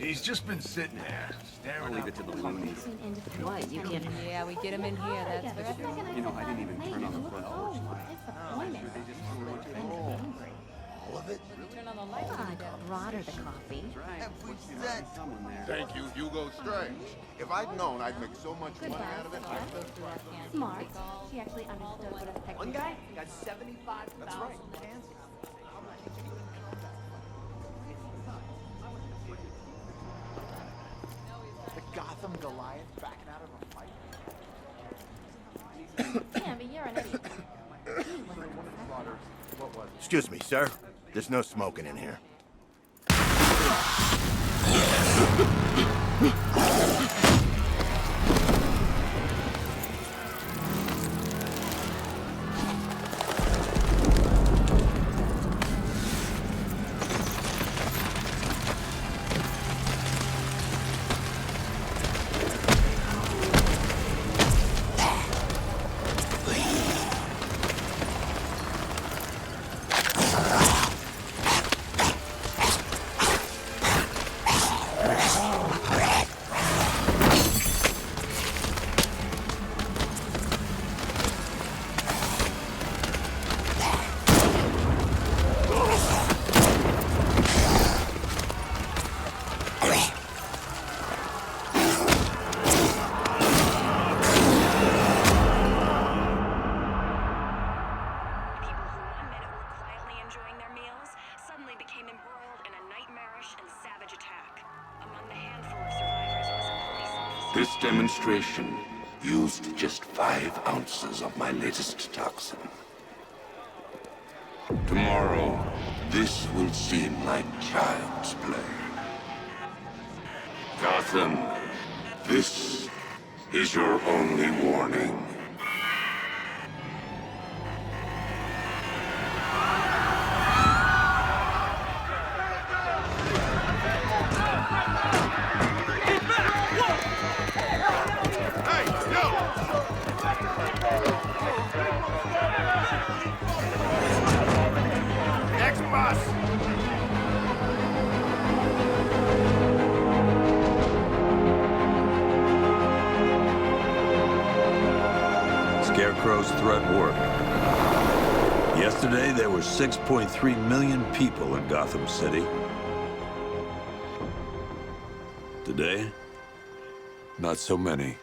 He's just been sitting there, staring. I'll leave it to the loonies. What, you can... Yeah, we get him in here, that's for sure. You know, I didn't even turn on the front porch light. All of it? Turn on the light. I'd brought her the coffee. Every There's cent. someone there. Thank you, Hugo Strange. If I'd known I'd make so much money out of it, I would have. Smart. She actually understood what affected One guy got 75,000 That's right. cans. The Gotham Goliath backing out of a fight. Yeah, but you're an idiot. Excuse me, sir. There's no smoking in here. This demonstration used just 5 ounces of my latest toxin. Tomorrow, this will seem like child's play. Gotham, this is your only warning. Next bus! Scarecrow's threat worked. Yesterday, there were 6.3 million people in Gotham City. Today, not so many.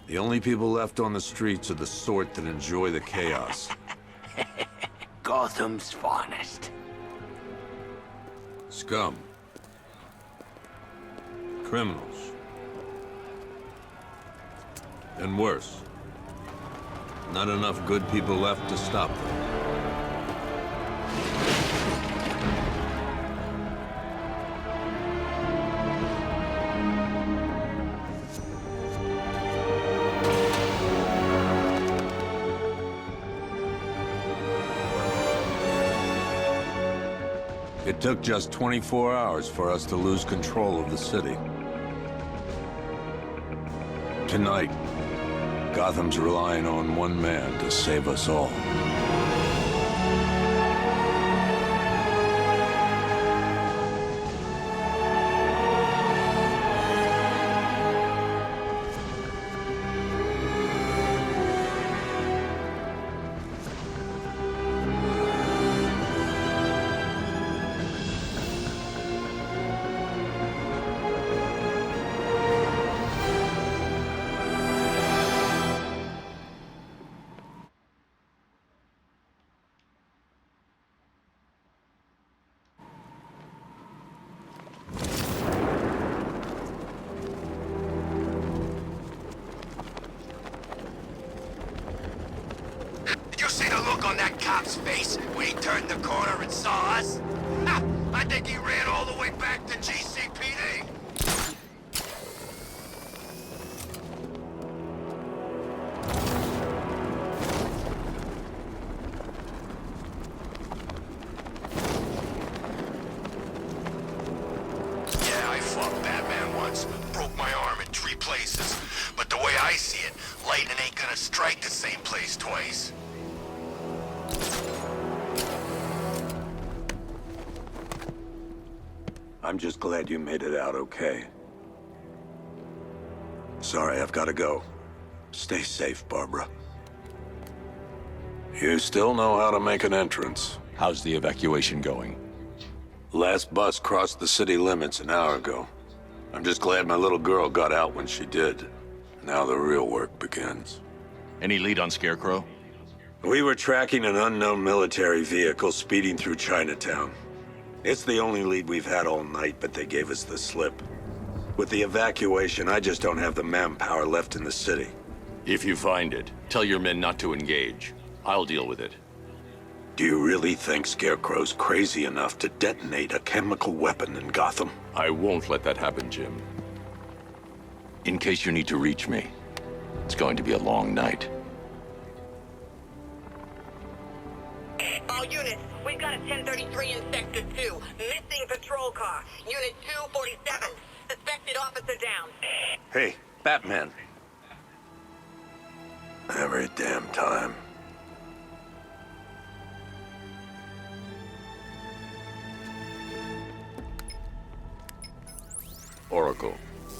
The only people left on the streets are the sort that enjoy the chaos. Gotham's finest. Scum. Criminals. And worse. Not enough good people left to stop them. It took just 24 hours for us to lose control of the city. Tonight, Gotham's relying on one man to save us all. I'm just glad you made it out okay. Sorry, I've got to go. Stay safe, Barbara. You still know how to make an entrance. How's the evacuation going? Last bus crossed the city limits an hour ago. I'm just glad my little girl got out when she did. Now the real work begins. Any lead on Scarecrow? We were tracking an unknown military vehicle speeding through Chinatown. It's the only lead we've had all night, but they gave us the slip. With the evacuation, I just don't have the manpower left in the city. If you find it, tell your men not to engage. I'll deal with it. Do you really think Scarecrow's crazy enough to detonate a chemical weapon in Gotham? I won't let that happen, Jim. In case you need to reach me, it's going to be a long night. All units, we've got a 1033 in Sector 2. Missing patrol car. Unit 247. Suspected officer down. Hey, Batman. Every damn time. Oracle,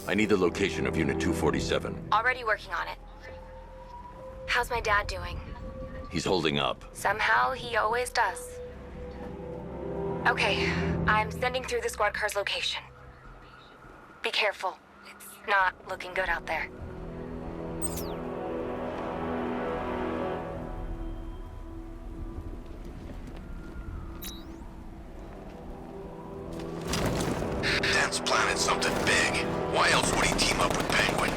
I need the location of Unit 247. Already working on it. How's my dad doing? He's holding up. Somehow, he always does. Okay, I'm sending through the squad car's location. Be careful. It's not looking good out there. Dan's planning something big. Why else would he team up with Penguin?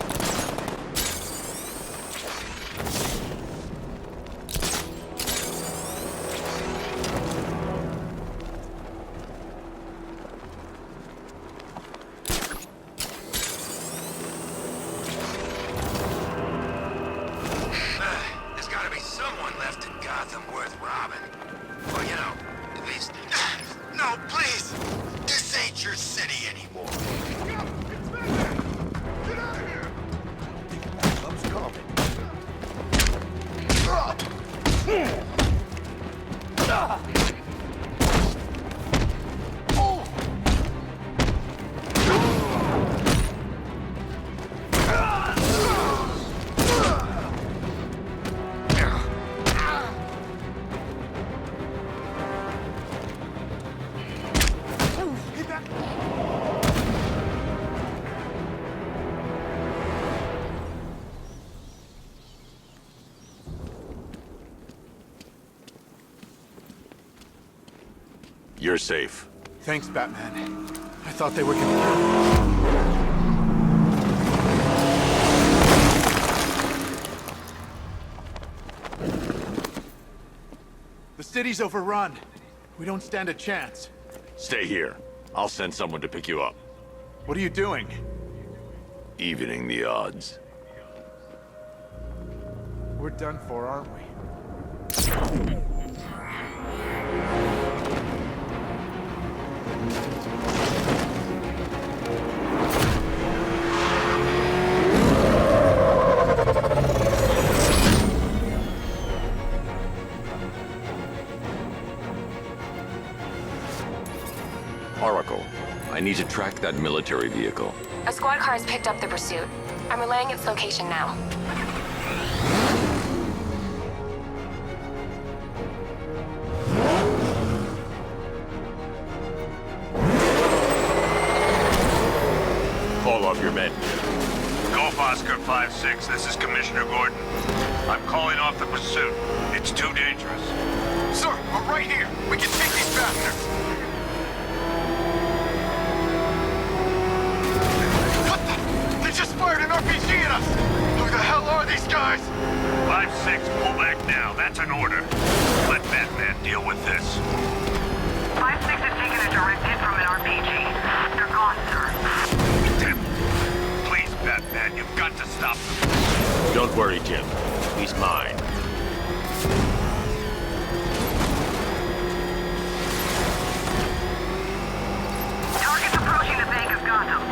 There's gotta be someone left in Gotham worth robbing. Well, you know, at least... No, please! This ain't your city anymore. You're safe. Thanks, Batman. I thought they were gonna... The city's overrun. We don't stand a chance. Stay here. I'll send someone to pick you up. What are you doing? Evening the odds. We're done for, aren't we? Oracle, I need to track that military vehicle. A squad car has picked up the pursuit. I'm relaying its location now. Call off your men. Golf Oscar 5-6, this is Commissioner Gordon. I'm calling off the pursuit. It's too dangerous. Sir, we're right here. We can take these bastards. What the? They just fired an RPG at us. Who the hell are these guys? 5-6, pull back now. That's an order. Let Batman deal with this. 5-6 has taken a direct hit from an RPG. They're gone, sir. Tim, please, Batman, you've got to stop them. Don't worry, Jim. He's mine. Target's approaching the Bank of Gotham.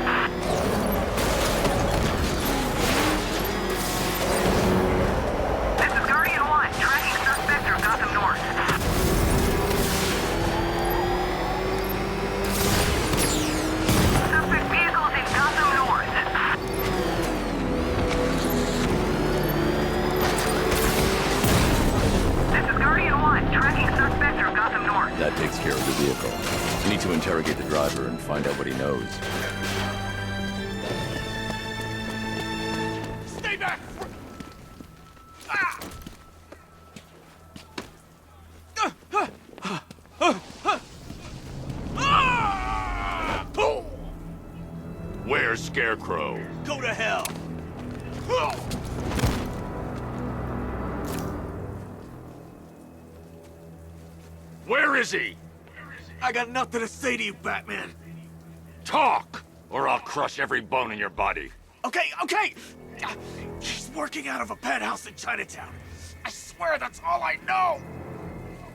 This is Guardian 1, tracking suspect through Gotham North. I need to interrogate the driver and find out what he knows. Stay back! Where's Scarecrow? Go to hell! Where is he? I got nothing to say to you, Batman. Talk, or I'll crush every bone in your body. Okay. He's working out of a penthouse in Chinatown. I swear that's all I know.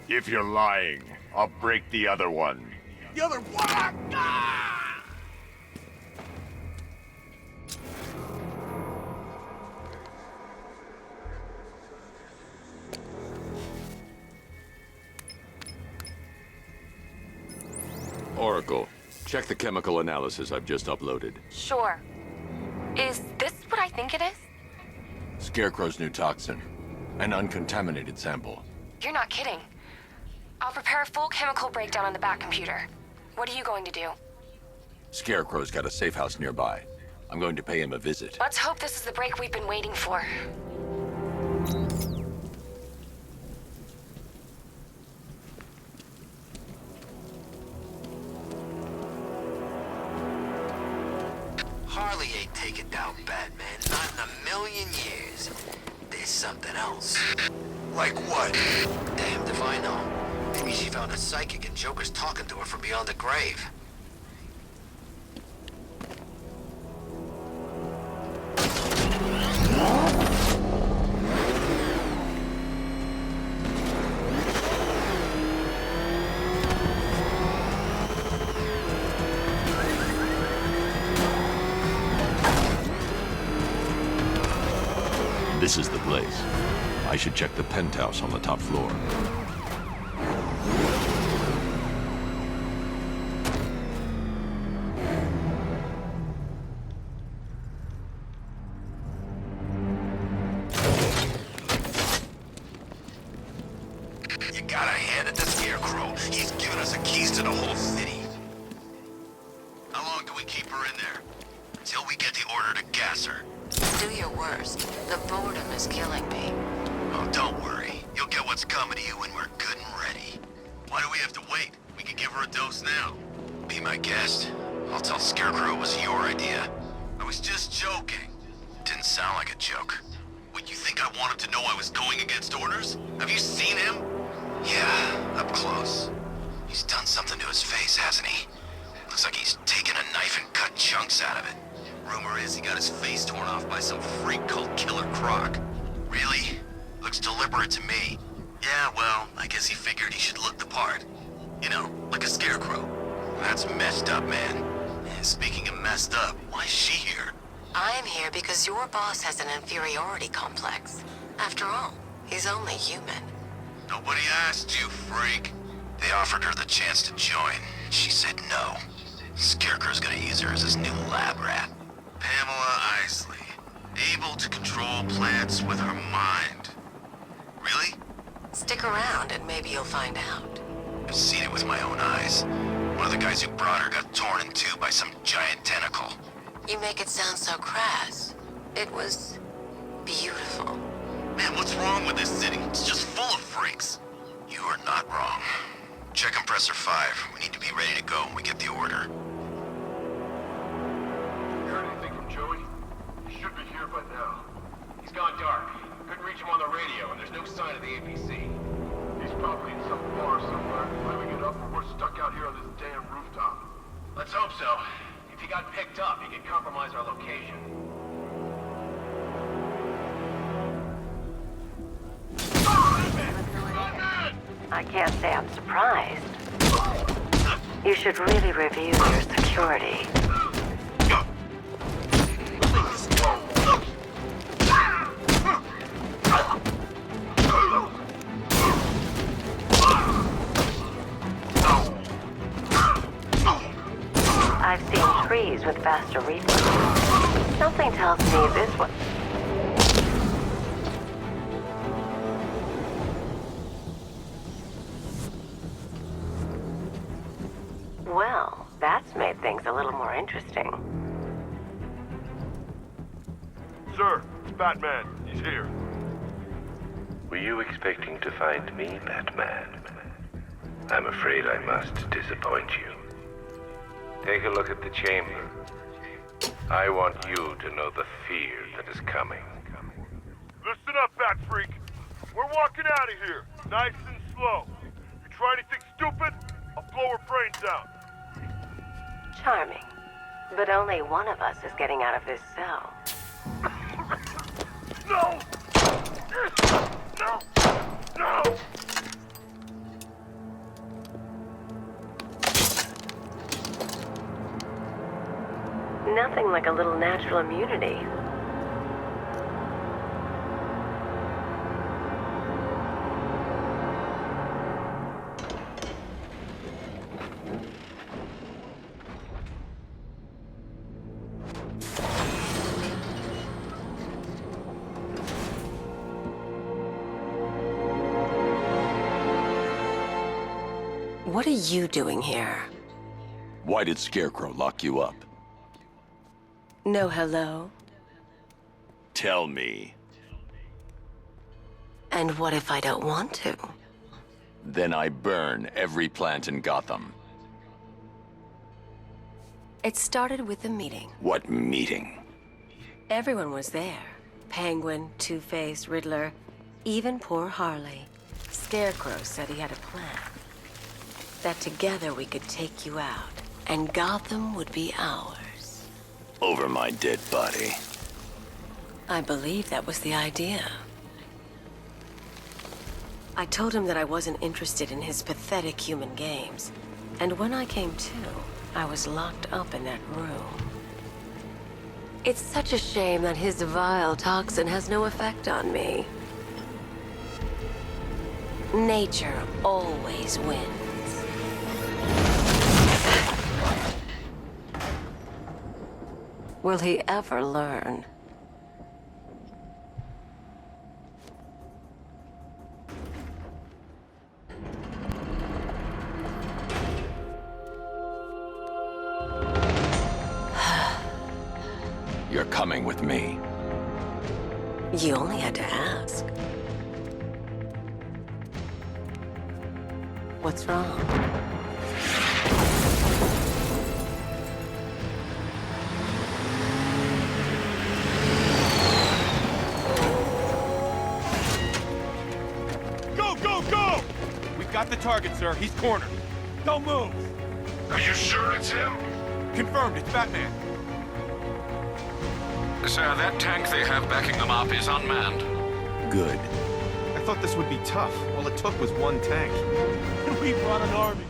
If you're lying, I'll break the other one. The other one. Ah! Oracle, check the chemical analysis I've just uploaded. Sure. Is this what I think it is? Scarecrow's new toxin. An uncontaminated sample. You're not kidding. I'll prepare a full chemical breakdown on the back computer. What are you going to do? Scarecrow's got a safe house nearby. I'm going to pay him a visit. Let's hope this is the break we've been waiting for. Harley ain't taken down Batman, not in a million years. There's something else. Like what? Damned if I know. Maybe she found a psychic and Joker's talking to her from beyond the grave. This is the place. I should check the penthouse on the top floor. You gotta hand it to Scarecrow. He's given us the keys to the whole city. How long do we keep her in there? Until we get the order to gas her. Do your worst. The boredom is killing me. Oh, don't worry. You'll get what's coming to you when we're good and ready. Why do we have to wait? We can give her a dose now. Be my guest. I'll tell Scarecrow it was your idea. I was just joking. Didn't sound like a joke. What, you think I wanted to know I was going against orders? Have you seen him? Yeah, up close. He's done something to his face, hasn't he? Looks like he's taken a knife and cut chunks out of it. Rumor is he got his face torn off by some freak called Killer Croc. Really? Looks deliberate to me. Yeah, well, I guess he figured he should look the part. You know, like a scarecrow. That's messed up, man. And speaking of messed up, why is she here? I'm here because your boss has an inferiority complex. After all, he's only human. Nobody asked you, freak. They offered her the chance to join. She said no. Scarecrow's gonna use her as his new lab rat. Pamela Isley. Able to control plants with her mind. Really? Stick around and maybe you'll find out. I've seen it with my own eyes. One of the guys who brought her got torn in two by some giant tentacle. You make it sound so crass. It was beautiful. Man, what's wrong with this city? It's just full of freaks. You are not wrong. Check compressor 5. We need to be ready to go when we get the order. You heard anything from Joey? He should be here by now. He's gone dark. Couldn't reach him on the radio, and there's no sign of the APC. He's probably in some bar somewhere, climbing it up, or we're stuck out here on this damn rooftop. Let's hope so. If he got picked up, he could compromise our location. I can't say I'm surprised. You should really review your security. I've seen trees with faster reflexes. Something tells me this one... interesting. Sir, it's Batman. He's here. Were you expecting to find me, Batman? I'm afraid I must disappoint you. Take a look at the chamber. I want you to know the fear that is coming. Listen up, Bat Freak. We're walking out of here, nice and slow. You try anything stupid, I'll blow her brains out. Charming. But only one of us is getting out of this cell. No! No! No! Nothing like a little natural immunity. What are you doing here? Why did Scarecrow lock you up? No hello? Tell me. And what if I don't want to? Then I burn every plant in Gotham. It started with a meeting. What meeting? Everyone was there. Penguin, Two-Face, Riddler, even poor Harley. Scarecrow said he had a plan. That together we could take you out, and Gotham would be ours. Over my dead body. I believe that was the idea. I told him that I wasn't interested in his pathetic human games. And when I came to, I was locked up in that room. It's such a shame that his vile toxin has no effect on me. Nature always wins. Will he ever learn? You're coming with me. You only had to ask. What's wrong? Go! We've got the target, sir. He's cornered. Don't move. Are you sure it's him? Confirmed, it's Batman. Sir, that tank they have backing them up is unmanned. Good. I thought this would be tough. All it took was one tank. We brought an army.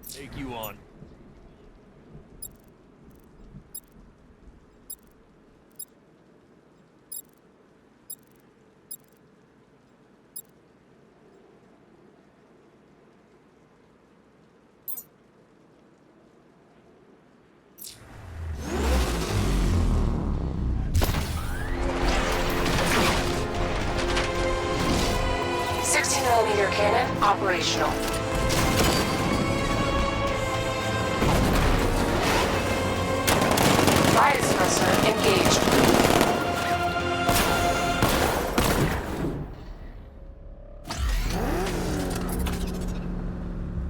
Take you on. Cannon operational. Fire suppressor engaged.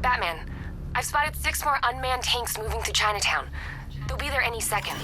Batman, I've spotted 6 more unmanned tanks moving through Chinatown. They'll be there any second.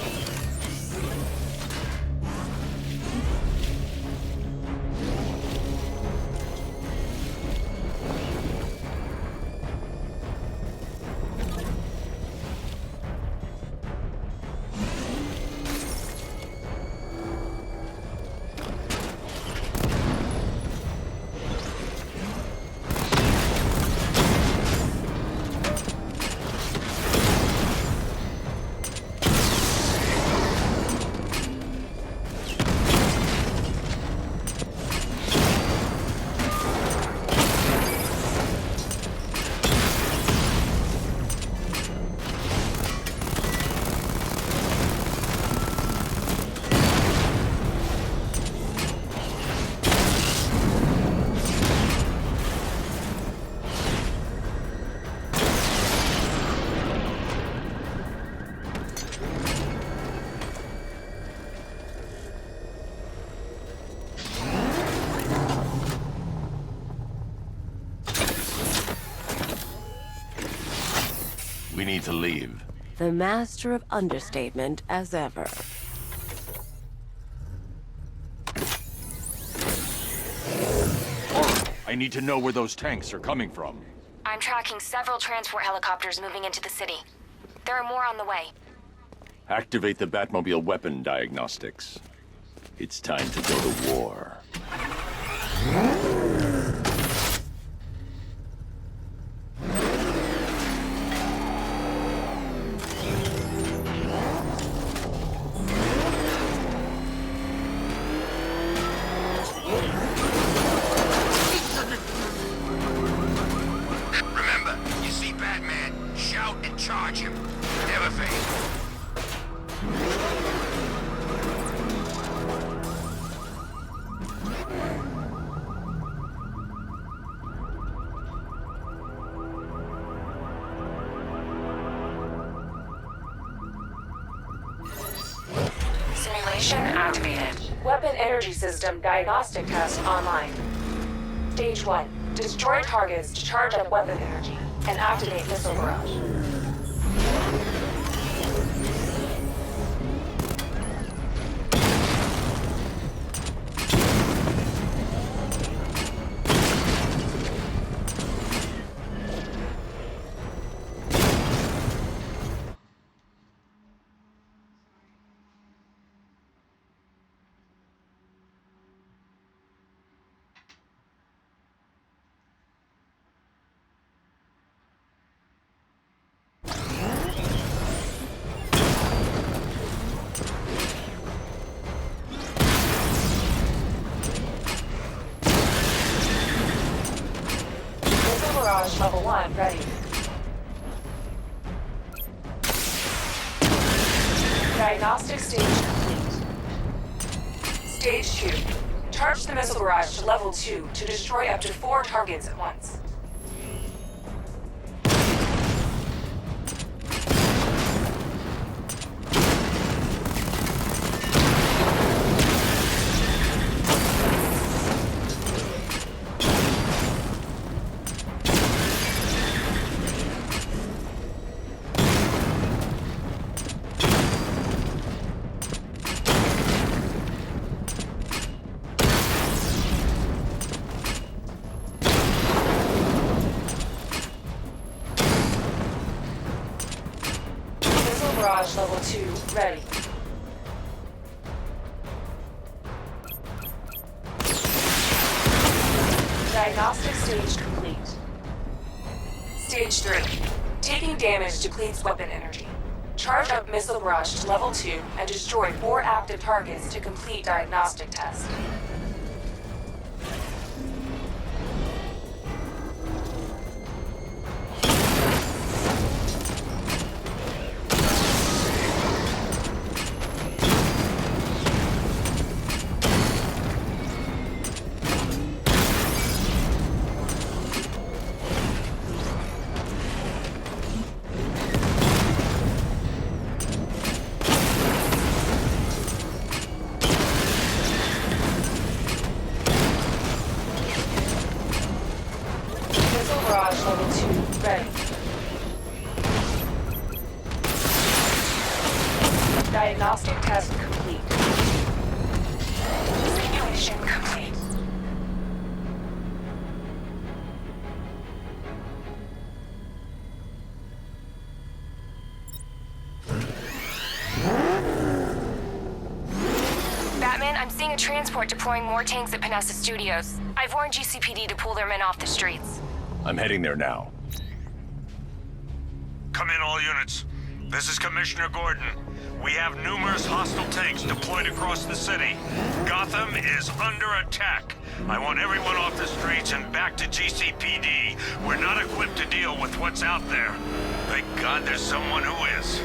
need to leave. The master of understatement as ever. I need to know where those tanks are coming from. I'm tracking several transport helicopters moving into the city. There are more on the way. Activate the Batmobile weapon diagnostics. It's time to go to war. Remember, you see Batman, shout and charge him. Never fail. Simulation activated. Weapon energy system diagnostic test online. Stage 1. Destroy targets to charge up weapon energy and activate missile barrage. Barrage level 1 ready. Diagnostic stage complete. Stage 2. Charge the missile barrage to level 2 to destroy up to 4 targets at once. Barrage level 2 ready. Diagnostic stage complete. Stage 3. Taking damage depletes weapon energy. Charge up missile barrage to level 2 and destroy 4 active targets to complete diagnostic test. Barrage level 2 ready. Diagnostic test complete. Simulation complete. Batman, I'm seeing a transport deploying more tanks at Panessa Studios. I've warned GCPD to pull their men off the streets. I'm heading there now. Come in, all units. This is Commissioner Gordon. We have numerous hostile tanks deployed across the city. Gotham is under attack. I want everyone off the streets and back to GCPD. We're not equipped to deal with what's out there. Thank God there's someone who is.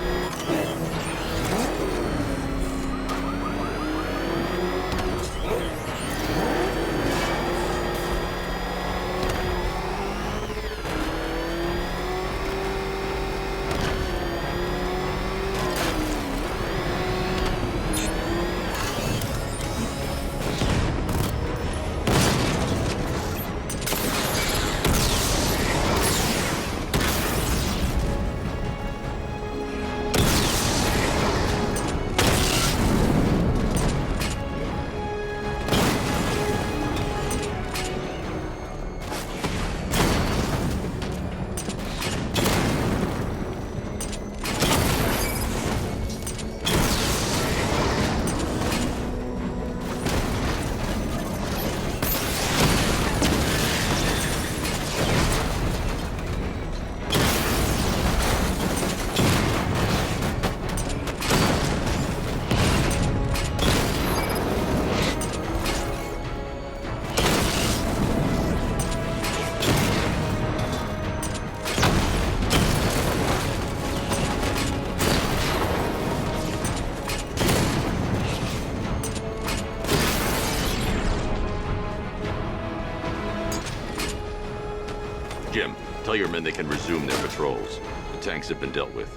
Tell your men they can resume their patrols. The tanks have been dealt with.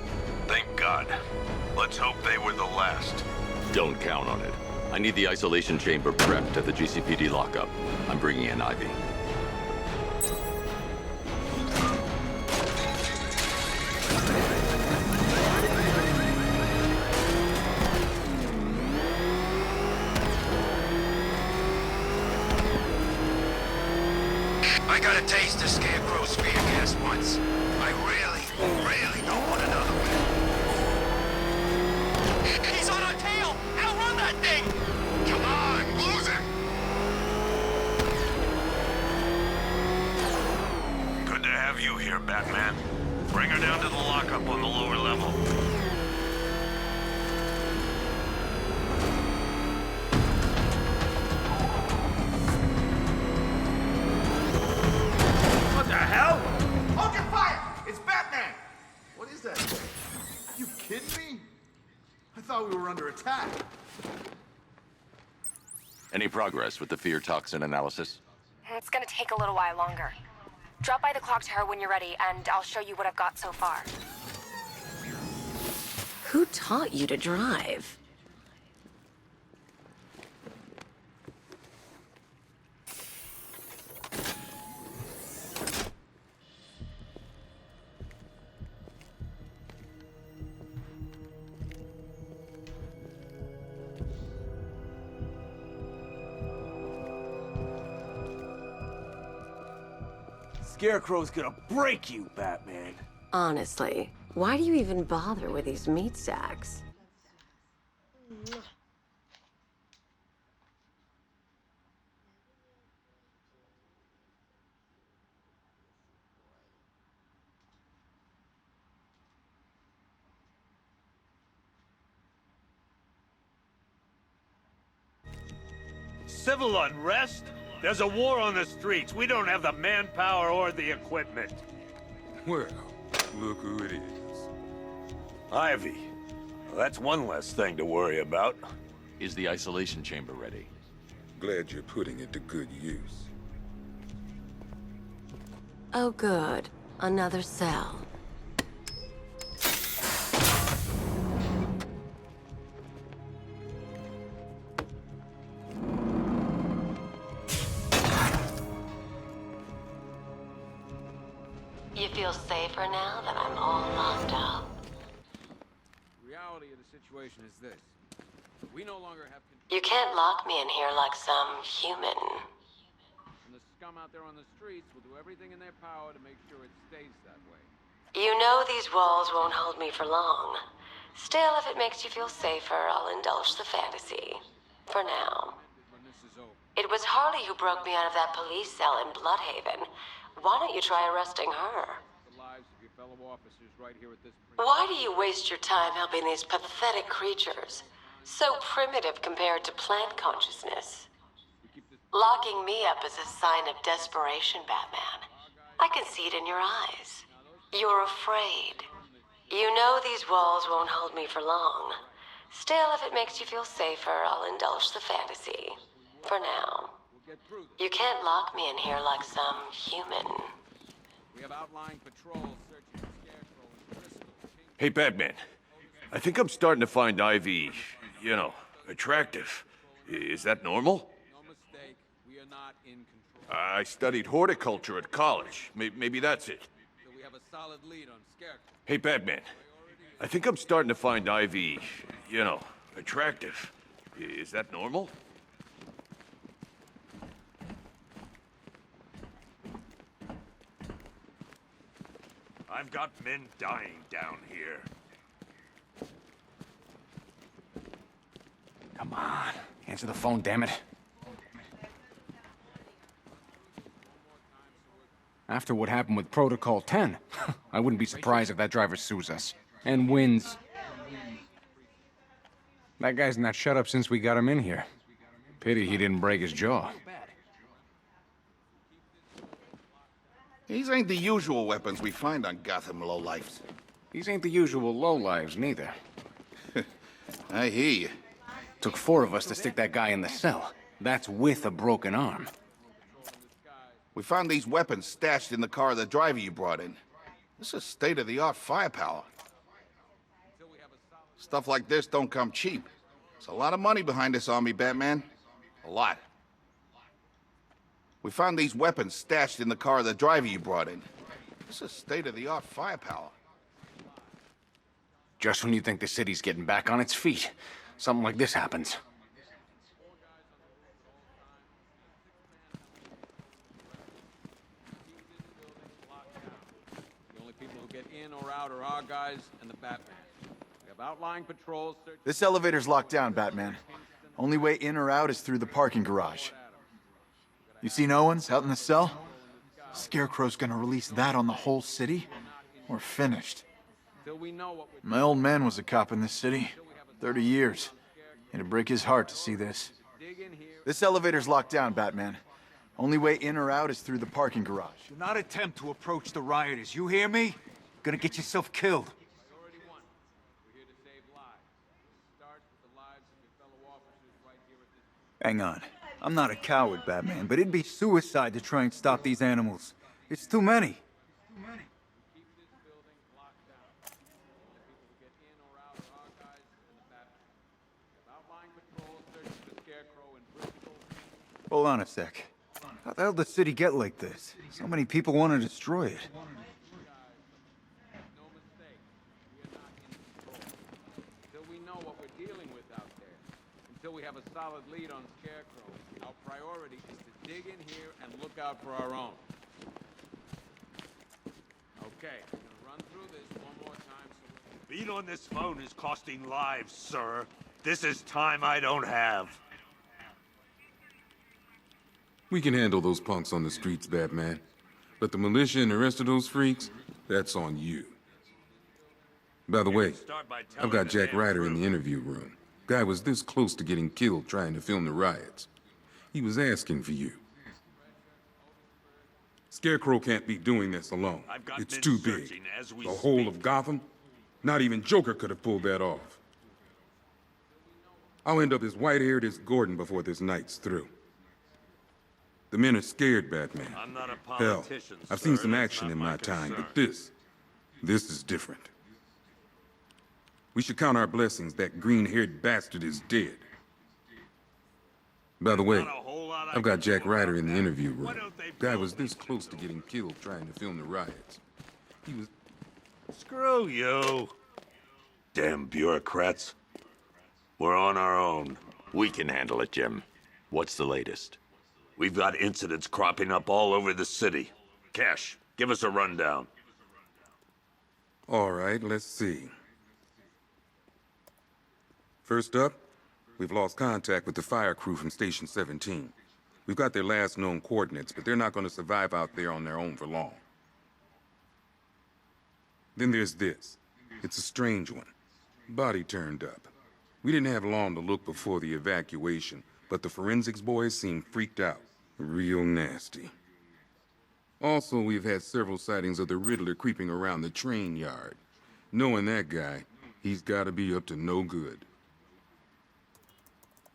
Thank God. Let's hope they were the last. Don't count on it. I need the isolation chamber prepped at the GCPD lockup. I'm bringing in Ivy. I got a taste of Scarecrow's spear gas once. I really don't want another one. He's on our tail! Outrun that thing! Come on, lose him! Good to have you here, Batman. Bring her down to the lockup on the lower level. What the hell? Hold your fire! It's Batman! What is that thing? You kidding me? I thought we were under attack. Any progress with the fear toxin analysis? It's gonna take a little while longer. Drop by the clock tower when you're ready, and I'll show you what I've got so far. Who taught you to drive? Scarecrow's gonna break you, Batman. Honestly, why do you even bother with these meat sacks? Civil unrest? There's a war on the streets. We don't have the manpower or the equipment. Well, look who it is. Ivy. Well, that's one less thing to worry about. Is the isolation chamber ready? Glad you're putting it to good use. Oh, good. Another cell. You feel safer now that I'm all locked up? The reality of the situation is this. We no longer have control. You can't lock me in here like some human. And the scum out there on the streets will do everything in their power to make sure it stays that way. You know these walls won't hold me for long. Still, if it makes you feel safer, I'll indulge the fantasy. For now. When this is over. It was Harley who broke me out of that police cell in Bloodhaven. Why don't you try arresting her? The lives of your fellow officers right here at this Why do you waste your time helping these pathetic creatures? So primitive compared to plant consciousness. Locking me up is a sign of desperation, Batman. I can see it in your eyes. You're afraid. You know these walls won't hold me for long. Still, if it makes you feel safer, I'll indulge the fantasy. For now. You can't lock me in here like some human. We have outlying patrols searching for Scarecrow and Crystal. Hey, Batman. I think I'm starting to find Ivy, attractive. Is that normal? No mistake, we are not in control. I studied horticulture at college. Maybe that's it. So we have a solid lead on Scarecrow. Hey, Batman. I think I'm starting to find Ivy, attractive. Is that normal? I've got men dying down here. Come on. Answer the phone, damn it. After what happened with Protocol 10, I wouldn't be surprised if that driver sues us. And wins. That guy's not shut up since we got him in here. Pity he didn't break his jaw. These ain't the usual weapons we find on Gotham lowlifes. These ain't the usual lowlives, neither. I hear you. Took 4 of us to stick that guy in the cell. That's with a broken arm. We found these weapons stashed in the car of the driver you brought in. This is state-of-the-art firepower. Stuff like this don't come cheap. There's a lot of money behind this army, Batman. A lot. We found these weapons stashed in the car of the driver you brought in. This is state-of-the-art firepower. Just when you think the city's getting back on its feet, something like this happens. The only people who get in or out are our guys and the Batman. We have outlying patrols. This elevator's locked down, Batman. Only way in or out is through the parking garage. You seen Owens out in the cell? Scarecrow's gonna release that on the whole city? We're finished. My old man was a cop in this city. 30 years. It'd break his heart to see this. This elevator's locked down, Batman. Only way in or out is through the parking garage. Do not attempt to approach the rioters, you hear me? Gonna get yourself killed. Hang on. I'm not a coward, Batman, but it'd be suicide to try and stop these animals. It's too many. Hold on a sec. How the hell did the city get like this? So many people want to destroy it. Until we know what we're dealing with out there, until we have a solid lead on Scarecrow, our priority is to dig in here and look out for our own. Okay, I'm gonna run through this one more time so Beat on this phone is costing lives, sir. This is time I don't have. We can handle those punks on the streets, Batman. But the militia and the rest of those freaks, that's on you. By the way, I've got Jack Ryder in the interview room. Guy was this close to getting killed trying to film the riots. He was asking for you. Scarecrow can't be doing this alone. It's too big. The whole of Gotham? Not even Joker could have pulled that off. I'll end up as white-haired as Gordon before this night's through. The men are scared, Batman. I'm not a Hell, politician, I've seen sir. some That's action not in my my time, concern. but this is different. We should count our blessings that green-haired bastard is dead. By the way, I've got Jack Ryder in the interview room. Guy was this close to getting killed trying to film the riots. He was... Screw you. Damn bureaucrats. We're on our own. We can handle it, Jim. What's the latest? We've got incidents cropping up all over the city. Cash, give us a rundown. All right, let's see. First up, we've lost contact with the fire crew from Station 17. We've got their last known coordinates, but they're not going to survive out there on their own for long. Then there's this. It's a strange one. Body turned up. We didn't have long to look before the evacuation, but the forensics boys seemed freaked out. Real nasty. Also, we've had several sightings of the Riddler creeping around the train yard. Knowing that guy, he's gotta be up to no good.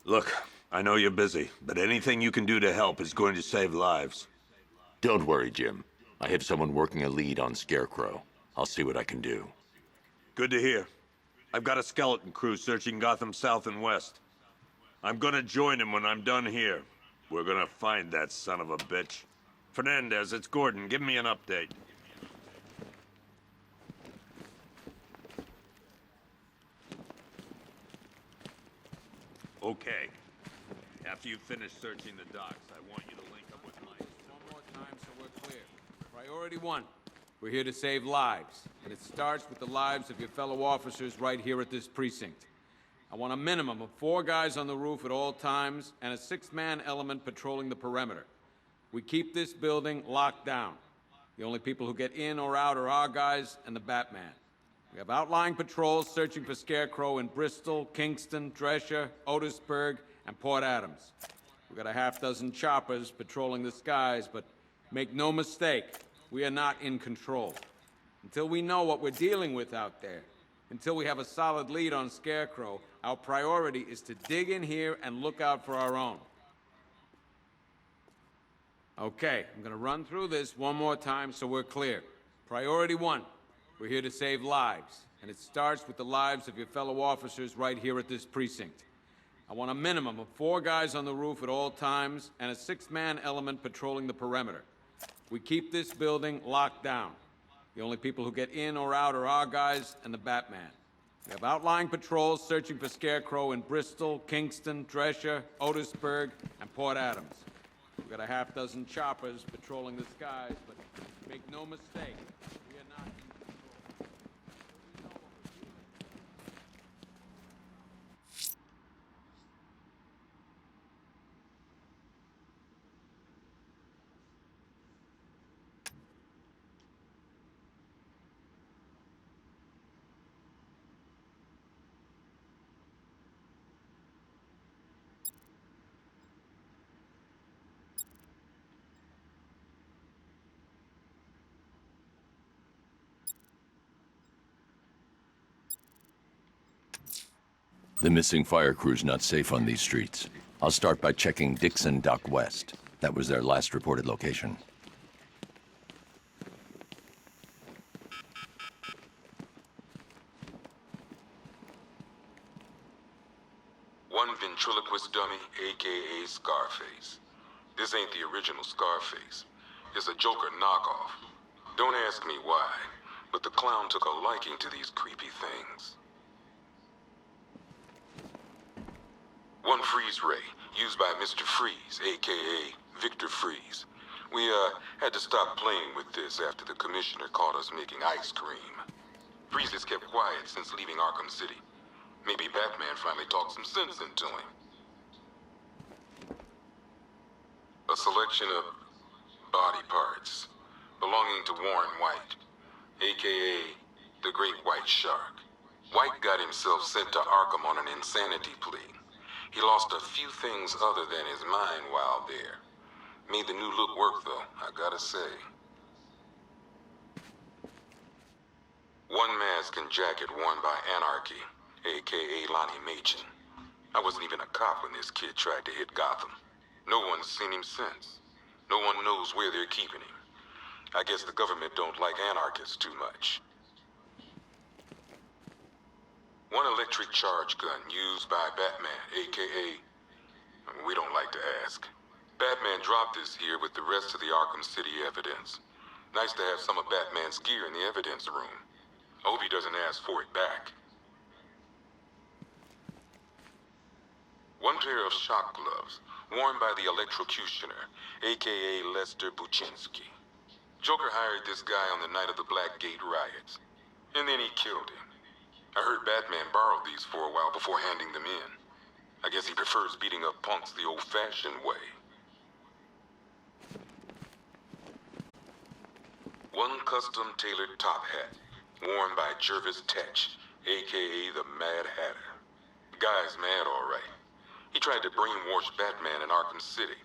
Look, I know you're busy, but anything you can do to help is going to save lives. Don't worry, Jim. I have someone working a lead on Scarecrow. I'll see what I can do. Good to hear. I've got a skeleton crew searching Gotham South and West. I'm gonna join him when I'm done here. We're gonna find that son of a bitch. Fernandez, it's Gordon. Give me an update. Okay. After you finish searching the docks, I want you to link up with Mike. one more time so we're clear. Priority one. We're here to save lives, and it starts with the lives of your fellow officers right here at this precinct. I want a minimum of 4 guys on the roof at all times and a 6-man element patrolling the perimeter. We keep this building locked down. The only people who get in or out are our guys and the Batman. We have outlying patrols searching for Scarecrow in Bristol, Kingston, Drescher, Otisburg, and Port Adams. We've got a half-dozen choppers patrolling the skies, but make no mistake, we are not in control. Until we know what we're dealing with out there, until we have a solid lead on Scarecrow, our priority is to dig in here and look out for our own. Okay, I'm gonna run through this one more time so we're clear. Priority 1, we're here to save lives, and it starts with the lives of your fellow officers right here at this precinct. I want a minimum of 4 guys on the roof at all times, and a 6-man element patrolling the perimeter. We keep this building locked down. The only people who get in or out are our guys and the Batman. We have outlying patrols searching for Scarecrow in Bristol, Kingston, Drescher, Otisburg, and Port Adams. We've got a half-dozen choppers patrolling the skies, but make no mistake, we are not in control. The missing fire crew's not safe on these streets. I'll start by checking Dixon Dock West. That was their last reported location. One ventriloquist dummy, a.k.a. Scarface. This ain't the original Scarface. It's a Joker knockoff. Don't ask me why, but the clown took a liking to these creepy things. One freeze ray, used by Mr. Freeze, a.k.a. Victor Freeze. We, had to stop playing with this after the commissioner caught us making ice cream. Freeze has kept quiet since leaving Arkham City. Maybe Batman finally talked some sense into him. A selection of body parts belonging to Warren White, a.k.a. the Great White Shark. White got himself sent to Arkham on an insanity plea. He lost a few things other than his mind while there. Made the new look work, though, I gotta say. One mask and jacket worn by Anarchy, a.k.a. Lonnie Machin. I wasn't even a cop when this kid tried to hit Gotham. No one's seen him since. No one knows where they're keeping him. I guess the government don't like anarchists too much. One electric charge gun used by Batman, a.k.a. we don't like to ask. Batman dropped this here with the rest of the Arkham City evidence. Nice to have some of Batman's gear in the evidence room. I hope he doesn't ask for it back. One pair of shock gloves, worn by the electrocutioner, a.k.a. Lester Buczynski. Joker hired this guy on the night of the Blackgate riots, and then he killed him. I heard Batman borrowed these for a while before handing them in. I guess he prefers beating up punks the old-fashioned way. One custom-tailored top hat, worn by Jervis Tetch, a.k.a. the Mad Hatter. The guy's mad, all right. He tried to brainwash Batman in Arkham City.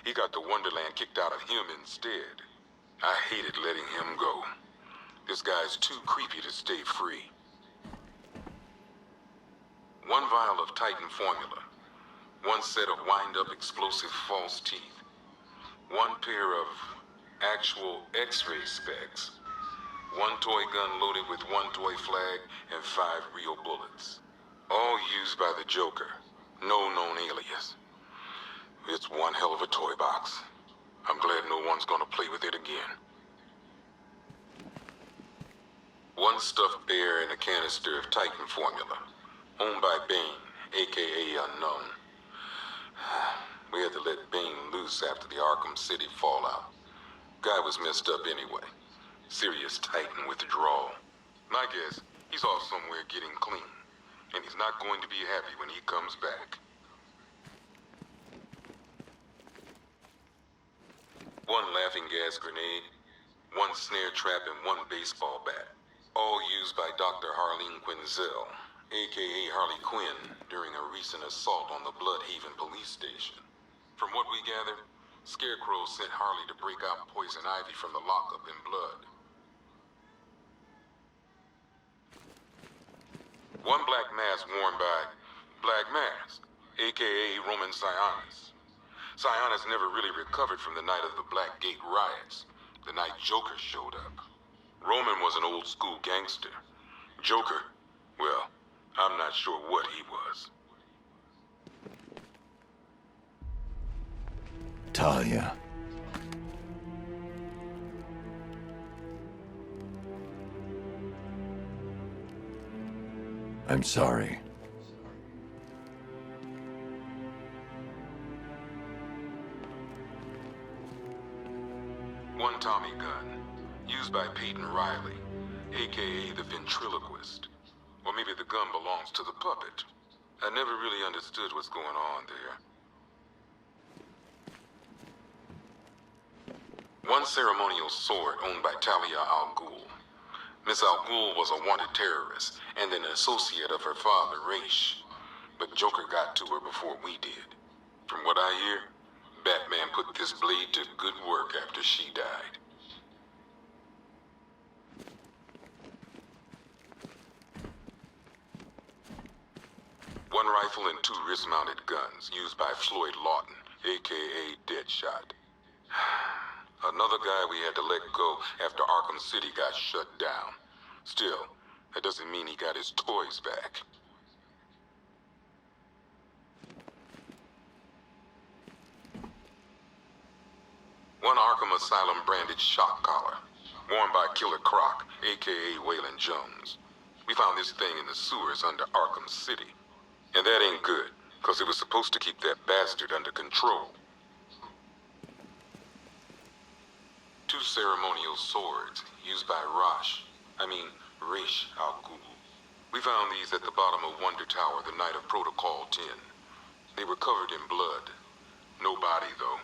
He got the Wonderland kicked out of him instead. I hated letting him go. This guy's too creepy to stay free. One vial of Titan formula. One set of wind-up explosive false teeth. One pair of actual X-ray specs. One toy gun loaded with one toy flag and 5 real bullets. All used by the Joker. No known alias. It's one hell of a toy box. I'm glad no one's gonna play with it again. One stuffed bear and a canister of Titan formula, owned by Bane, a.k.a. Unknown. We had to let Bane loose after the Arkham City fallout. Guy was messed up anyway. Serious Titan withdrawal. My guess, he's off somewhere getting clean, and he's not going to be happy when he comes back. One laughing gas grenade, one snare trap, and one baseball bat. All used by Dr. Harleen Quinzel, a.k.a. Harley Quinn, during a recent assault on the Bloodhaven police station. From what we gathered, Scarecrow sent Harley to break out Poison Ivy from the lockup in blood. One black mask worn by Black Mask, a.k.a. Roman Sionis. Sionis never really recovered from the night of the Black Gate riots, the night Joker showed up. Roman was an old school gangster. Joker, well, I'm not sure what he was. Talia. I'm sorry. One Tommy gun, used by Peyton Riley, aka the ventriloquist. Or maybe the gun belongs to the puppet. I never really understood what's going on there. One ceremonial sword owned by Talia al Ghul. Miss al Ghul was a wanted terrorist and an associate of her father, Raish. But Joker got to her before we did. From what I hear, Batman put this blade to good work after she died. One rifle and 2 wrist-mounted guns used by Floyd Lawton, aka Deadshot. Another guy we had to let go after Arkham City got shut down. Still, that doesn't mean he got his toys back. One Arkham Asylum branded shock collar, worn by Killer Croc, aka Waylon Jones. We found this thing in the sewers under Arkham City. And that ain't good, because it was supposed to keep that bastard under control. 2 ceremonial swords used by Raish al Ghul. We found these at the bottom of Wonder Tower the night of Protocol 10. They were covered in blood. No body, though.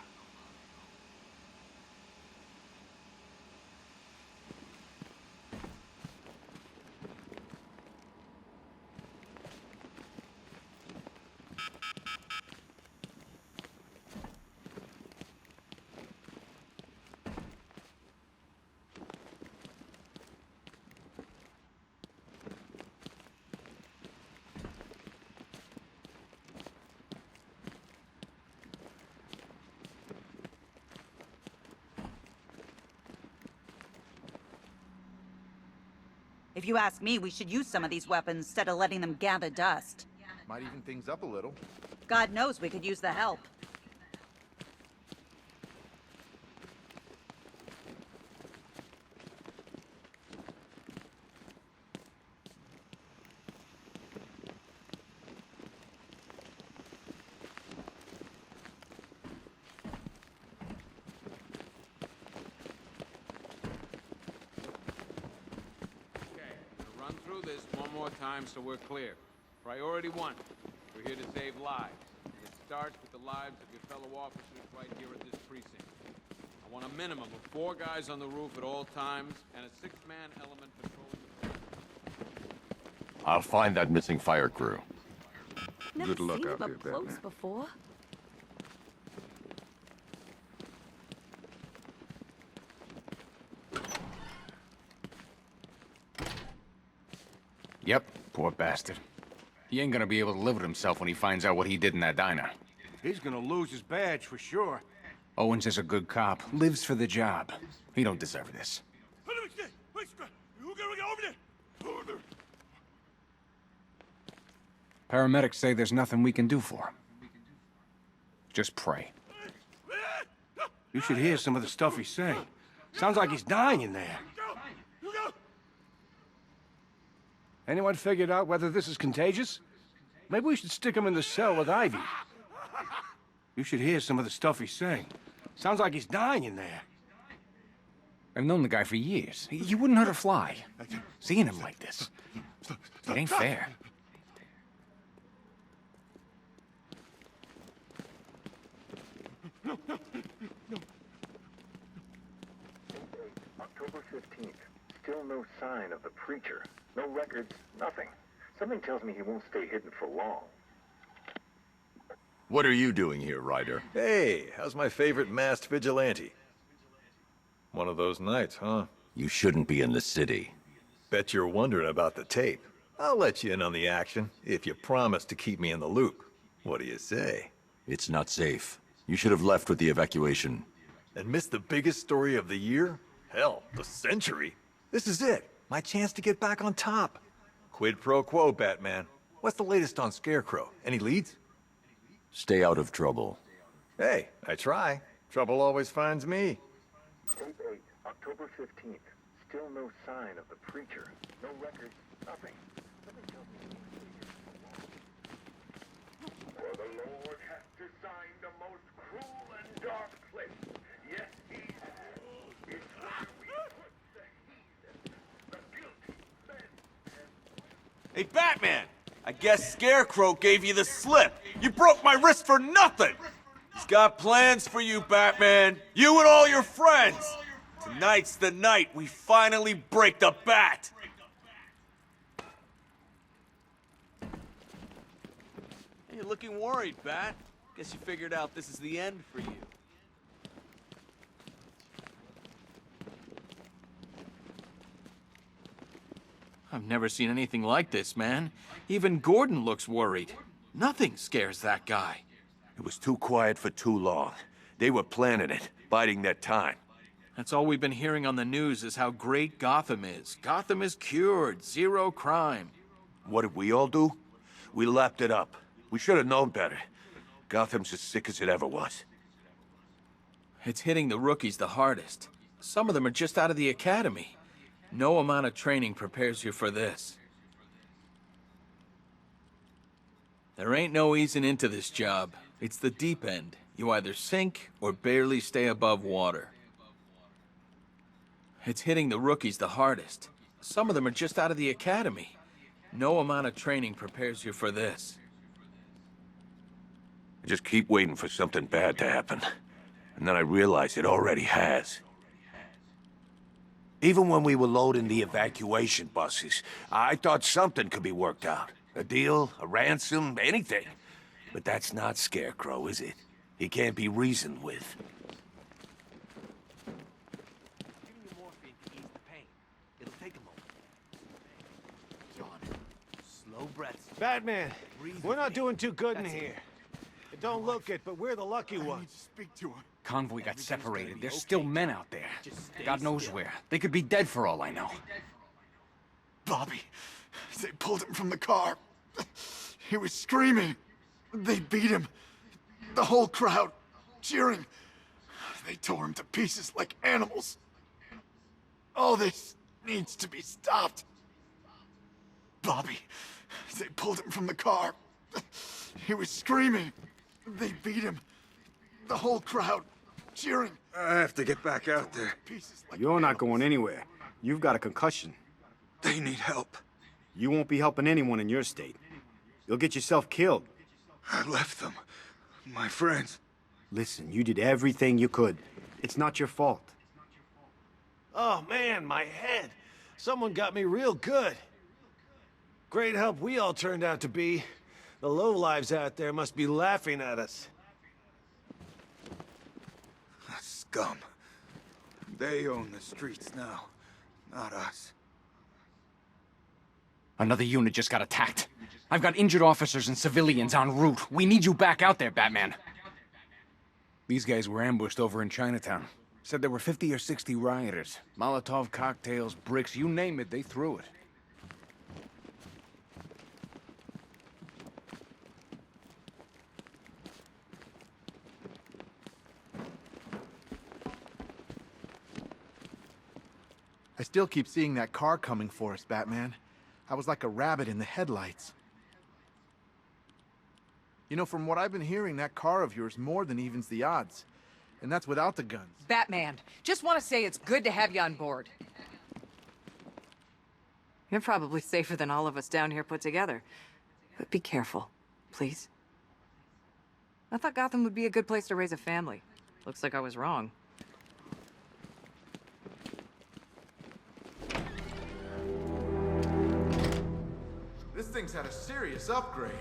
If you ask me, we should use some of these weapons instead of letting them gather dust. Might even things up a little. God knows we could use the help. Time so we're clear. Priority 1. We're here to save lives. And it starts with the lives of your fellow officers right here at this precinct. I want a minimum of 4 guys on the roof at all times and a 6-man element patrolling the... I'll find that missing fire crew. Good luck Seen out him there, up close Batman. before. Yep, poor bastard. He ain't gonna be able to live with himself when he finds out what he did in that diner. He's gonna lose his badge for sure. Owens is a good cop, lives for the job. He don't deserve this. Paramedics say there's nothing we can do for him. Just pray. You should hear some of the stuff he's saying. Sounds like he's dying in there. Anyone figured out whether this is contagious? Maybe we should stick him in the cell with Ivy. You should hear some of the stuff he's saying. Sounds like he's dying in there. I've known the guy for years. He wouldn't hurt a fly. Seeing him like this, it ain't fair. October 15th. Still no sign of the preacher. No records, nothing. Something tells me he won't stay hidden for long. What are you doing here, Ryder? Hey, how's my favorite masked vigilante? One of those nights, huh? You shouldn't be in the city. Bet you're wondering about the tape. I'll let you in on the action, if you promise to keep me in the loop. What do you say? It's not safe. You should have left with the evacuation. And missed the biggest story of the year? Hell, the century. This is it. My chance to get back on top. Quid pro quo, Batman. What's the latest on Scarecrow? Any leads? Stay out of trouble. Hey, I try. Trouble always finds me. Tape 8, October 15th. Still no sign of the preacher. No records, nothing. Something tells me For the Lord hath designed a most cruel and dark place. Yes, he has. It's where we put the heathen, the guilty men. Hey, Batman! I guess Scarecrow gave you the slip. You broke my wrist for nothing! He's got plans for you, Batman. You and all your friends. Tonight's the night we finally break the bat. Hey, you're looking worried, Bat. Guess you figured out this is the end for you. I've never seen anything like this, man. Even Gordon looks worried. Nothing scares that guy. It was too quiet for too long. They were planning it, biding their time. That's all we've been hearing on the news is how great Gotham is. Gotham is cured, zero crime. What did we all do? We lapped it up. We should have known better. Gotham's as sick as it ever was. It's hitting the rookies the hardest. Some of them are just out of the academy. No amount of training prepares you for this. There ain't no easing into this job. It's the deep end. You either sink or barely stay above water. It's hitting the rookies the hardest. Some of them are just out of the academy. No amount of training prepares you for this. I just keep waiting for something bad to happen. And then I realize it already has. Even when we were loading the evacuation buses, I thought something could be worked out. A deal, a ransom, anything. But that's not Scarecrow, is it? He can't be reasoned with. Slow breaths. Batman, we're not doing too good in here. It don't look it, but we're the lucky ones. Speak to him. Convoy got separated. There's still men out there. God knows where. They could be dead for all I know. Bobby, they pulled him from the car. He was screaming. They beat him. The whole crowd, cheering. They tore him to pieces like animals. All this needs to be stopped. Bobby, they pulled him from the car. He was screaming. They beat him. The whole crowd, cheering. I have to get back out there. Pieces like You're not going anywhere. You've got a concussion. They need help. You won't be helping anyone in your state. You'll get yourself killed. I left them. My friends. Listen, you did everything you could. It's not your fault. Oh man, my head. Someone got me real good. Great help we all turned out to be. The lowlives out there must be laughing at us. Scum. They own the streets now, not us. Another unit just got attacked. I've got injured officers and civilians en route. We need you back out there, Batman. These guys were ambushed over in Chinatown. Said there were 50 or 60 rioters. Molotov cocktails, bricks, you name it, they threw it. I still keep seeing that car coming for us, Batman. I was like a rabbit in the headlights. You know, from what I've been hearing, that car of yours more than evens the odds. And that's without the guns. Batman, just want to say it's good to have you on board. You're probably safer than all of us down here put together. But be careful, please. I thought Gotham would be a good place to raise a family. Looks like I was wrong. This thing's had a serious upgrade.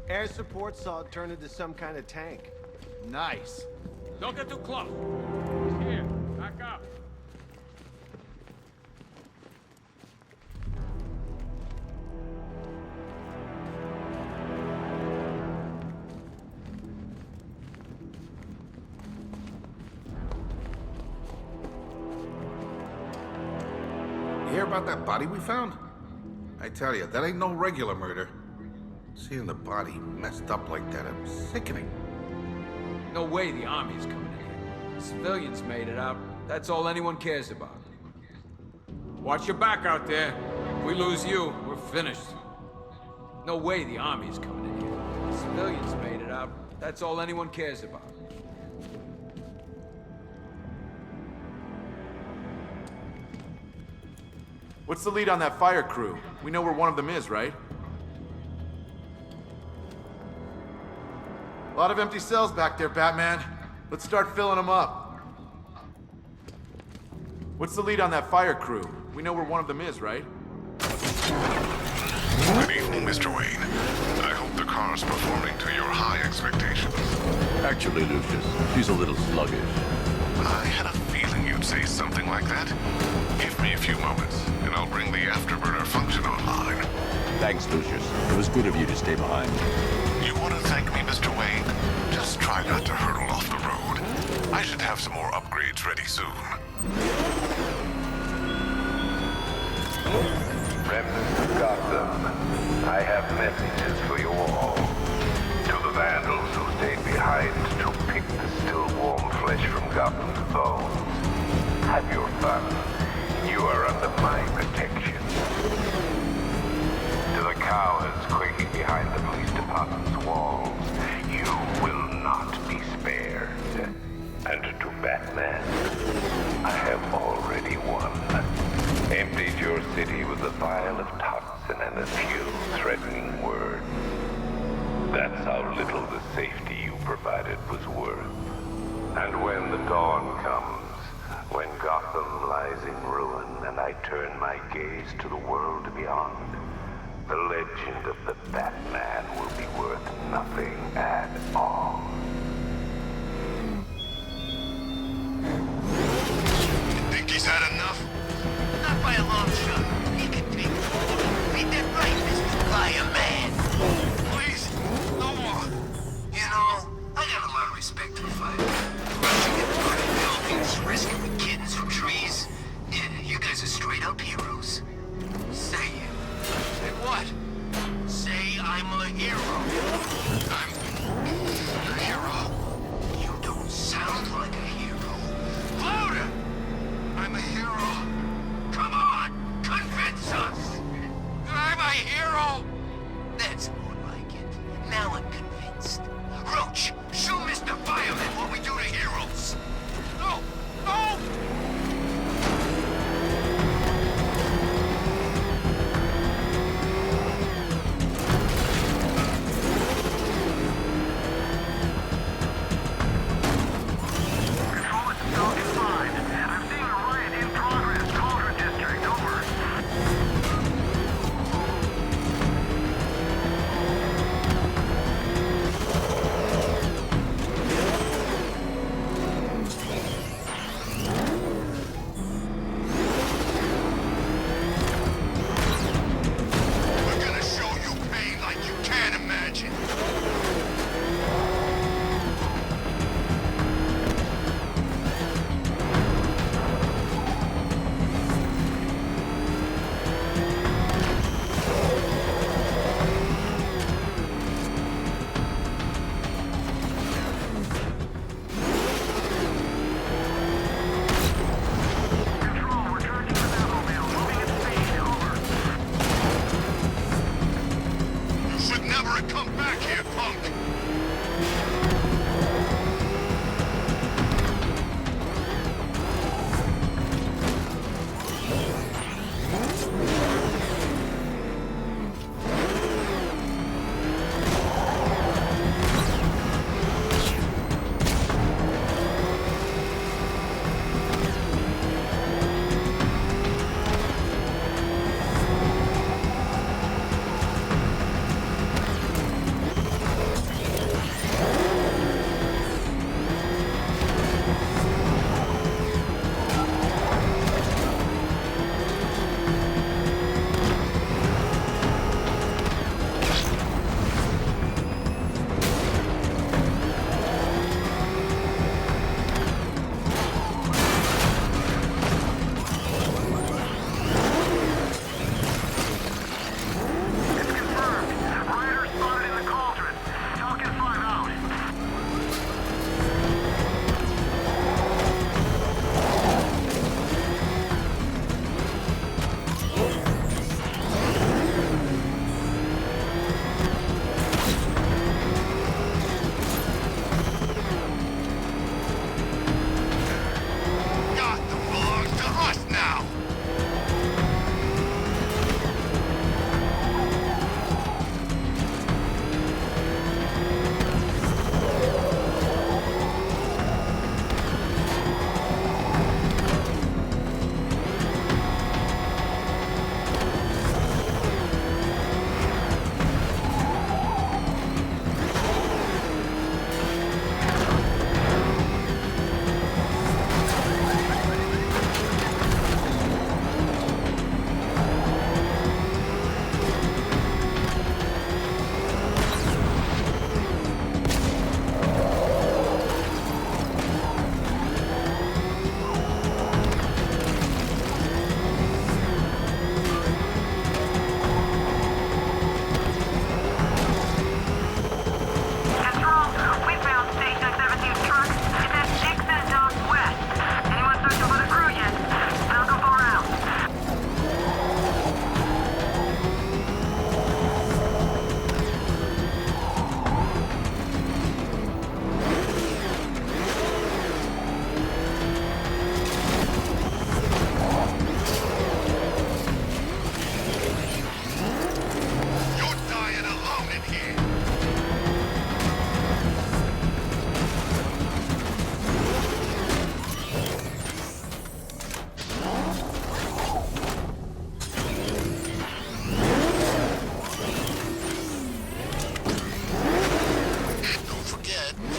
Air support saw it turn into some kind of tank. Nice. Don't get too close. He's here. Back up. about that body we found? I tell you, that ain't no regular murder. Seeing the body messed up like that, it was sickening. No way the army's coming in here. The civilians made it out. That's all anyone cares about. Watch your back out there. If we lose you, we're finished. No way the army's coming in here. The civilians made it out. That's all anyone cares about. What's the lead on that fire crew? We know where one of them is, right? A lot of empty cells back there, Batman. Let's start filling them up. What's the lead on that fire crew? We know where one of them is, right? Good evening, Mr. Wayne. I hope the car's performing to your high expectations. Actually, Lucius, she's a little sluggish. I had a feeling you'd say something like that. Give me a few moments, and I'll bring the afterburner function online. Thanks, Lucius. It was good of you to stay behind. You want to thank me, Mr. Wayne? Just try not to hurtle off the road. I should have some more upgrades ready soon. Remnants of Gotham, I have messages for you all. To the vandals who stayed behind to pick the still warm flesh from Gotham's bones. Have your fun. You are under my protection. To the cowards quaking behind the police department's walls, you will not be spared. And to Batman, I have already won. Emptied your city with a vial of toxin and a few threatening words. That's how little the safety you provided was worth. And when the dawn comes, when Gotham lies in ruin and I turn my gaze to the world beyond, the legend of the Batman will be worth nothing at all. Think he's had enough? Not by a long shot. He can take more. Ain't that right, Mr. Fireman? Please, no more. You know, I got a lot of respect for firemen. Rushing into burning buildings, rescuing kittens from trees. Yeah, you guys are straight up heroes. Say it. Say what? Say I'm a hero. I'm a hero. You don't sound like a hero. Louder! I'm a hero. Come on! Convince us! I'm a hero! That's more like it. Now I'm convinced. Roach, show Mr. Fireman what we do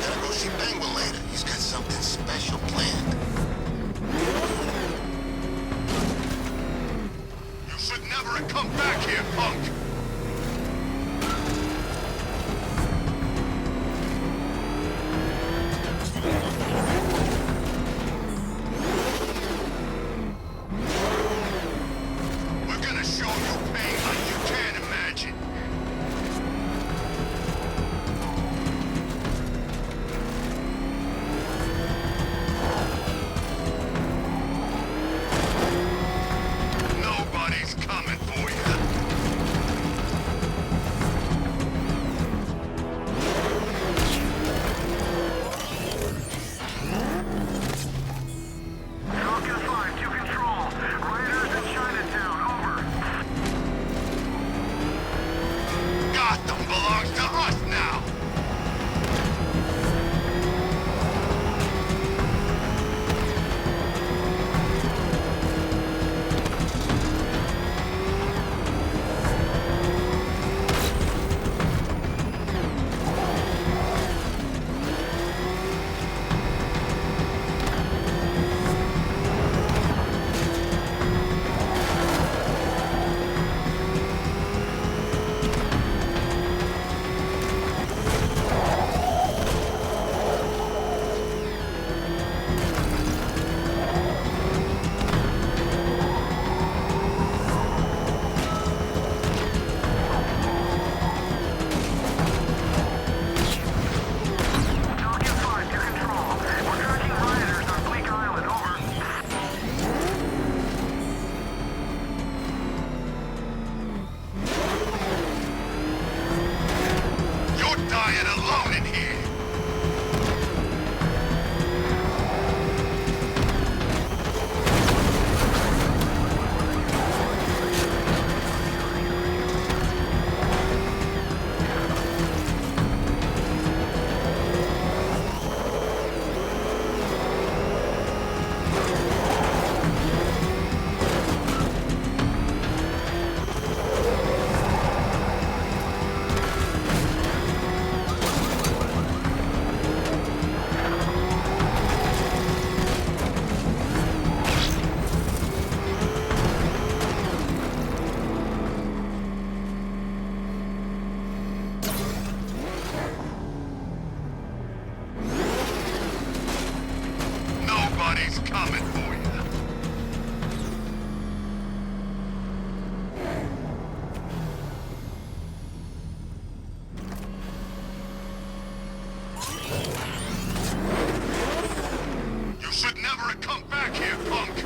Gotta go see Penguin later. He's got something special planned. You should never have come back here, punk! We're gonna show you pain like you can't imagine. Nobody's coming for you. Falcon 5 to control. Raiders in Chinatown, over. Gotham belongs to us now. Falcon 5 to control. We're tracking rioters on Bleak Island, over. You're dying alone in here. Nobody's coming for you. You should never have come back here, punk!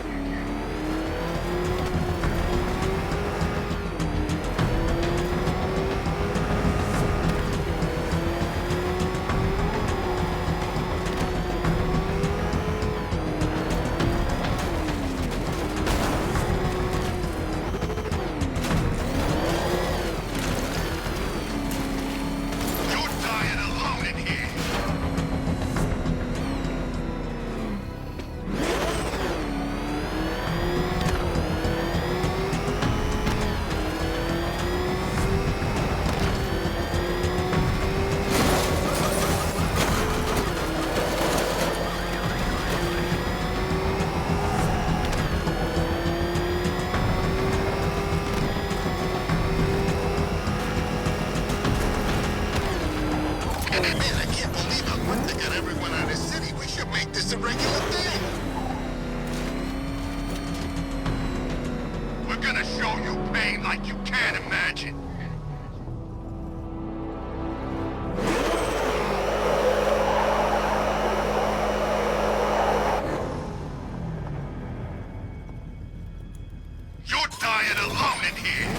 You're dying alone in here! Man, I can't believe how quick they got everyone out of the city. We should make this a regular thing. We're gonna show you pain like you can't imagine. You're dying alone in here.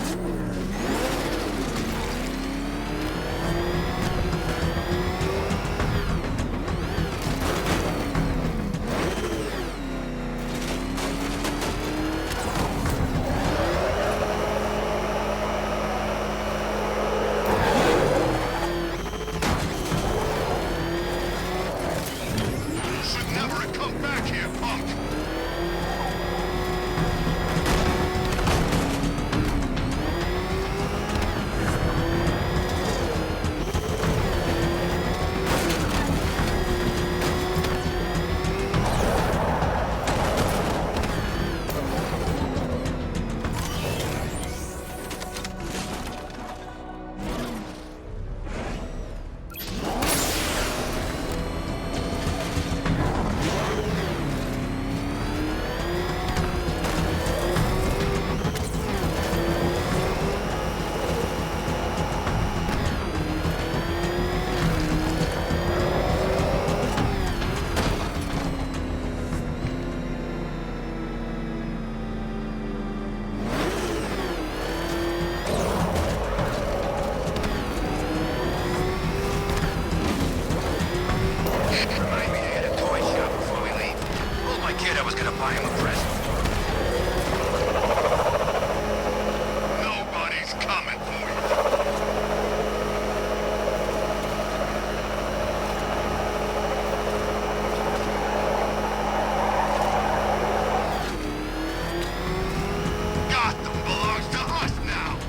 Remind me to hit a toy shop before we leave. Told my kid I was gonna buy him a present. Nobody's coming for you. Gotham belongs to us now.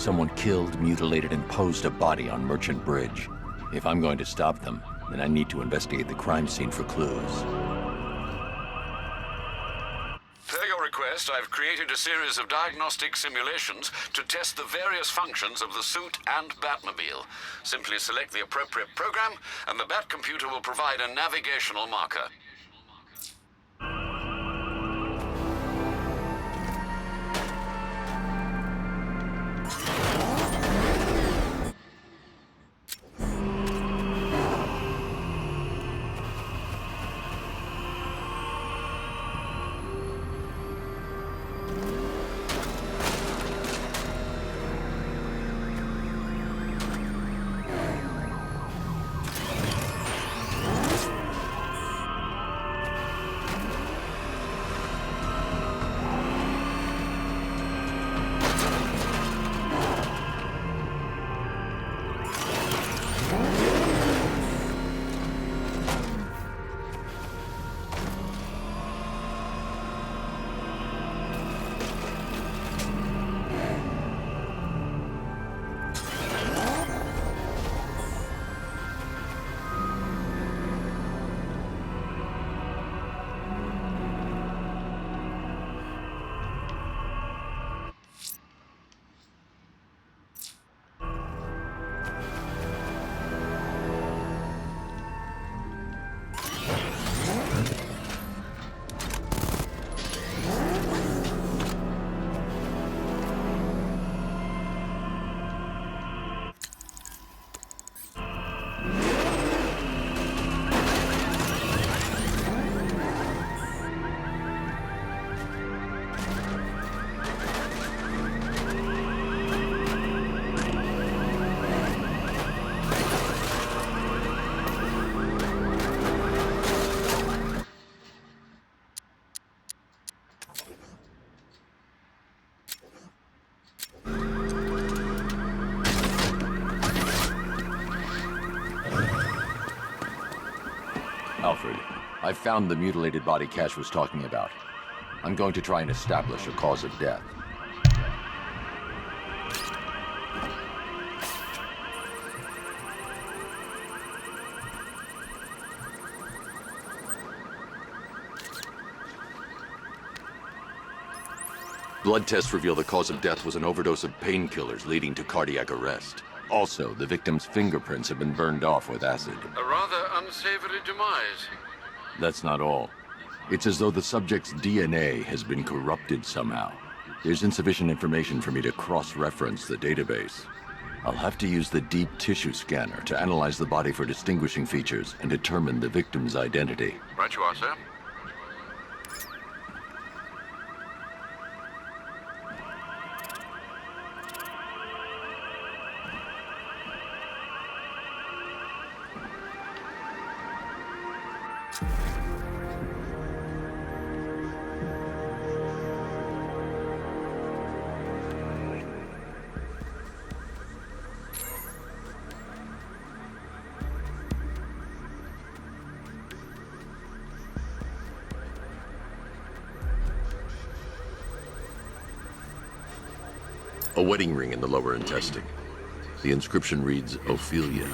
someone killed, mutilated, and posed a body on Merchant Bridge. If I'm going to stop them, then I need to investigate the crime scene for clues. Per your request, I've created a series of diagnostic simulations to test the various functions of the suit and Batmobile. Simply select the appropriate program, and the Bat computer will provide a navigational marker. Alfred, I found the mutilated body Cash was talking about. I'm going to try and establish a cause of death. Blood tests reveal the cause of death was an overdose of painkillers leading to cardiac arrest. Also, the victim's fingerprints have been burned off with acid. A rather unsavory demise. That's not all. It's as though the subject's DNA has been corrupted somehow. There's insufficient information for me to cross-reference the database. I'll have to use the deep tissue scanner to analyze the body for distinguishing features and determine the victim's identity. Right you are, sir. A wedding ring in the lower intestine. The inscription reads, Ophelia.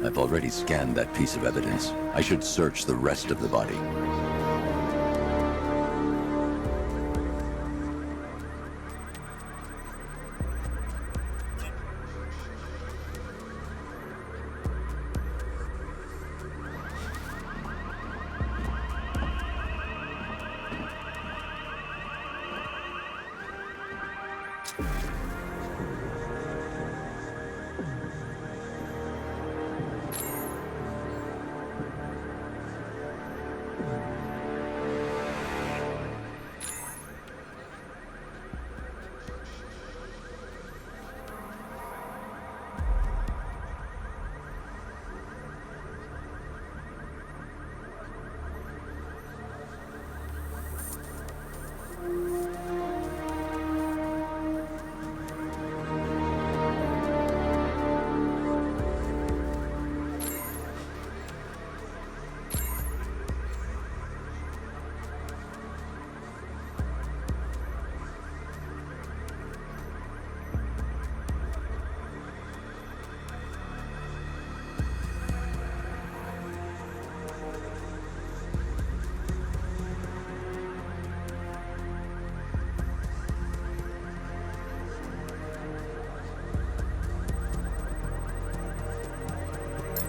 I've already scanned that piece of evidence. I should search the rest of the body.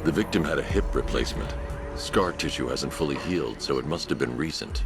The victim had a hip replacement. Scar tissue hasn't fully healed, so it must have been recent.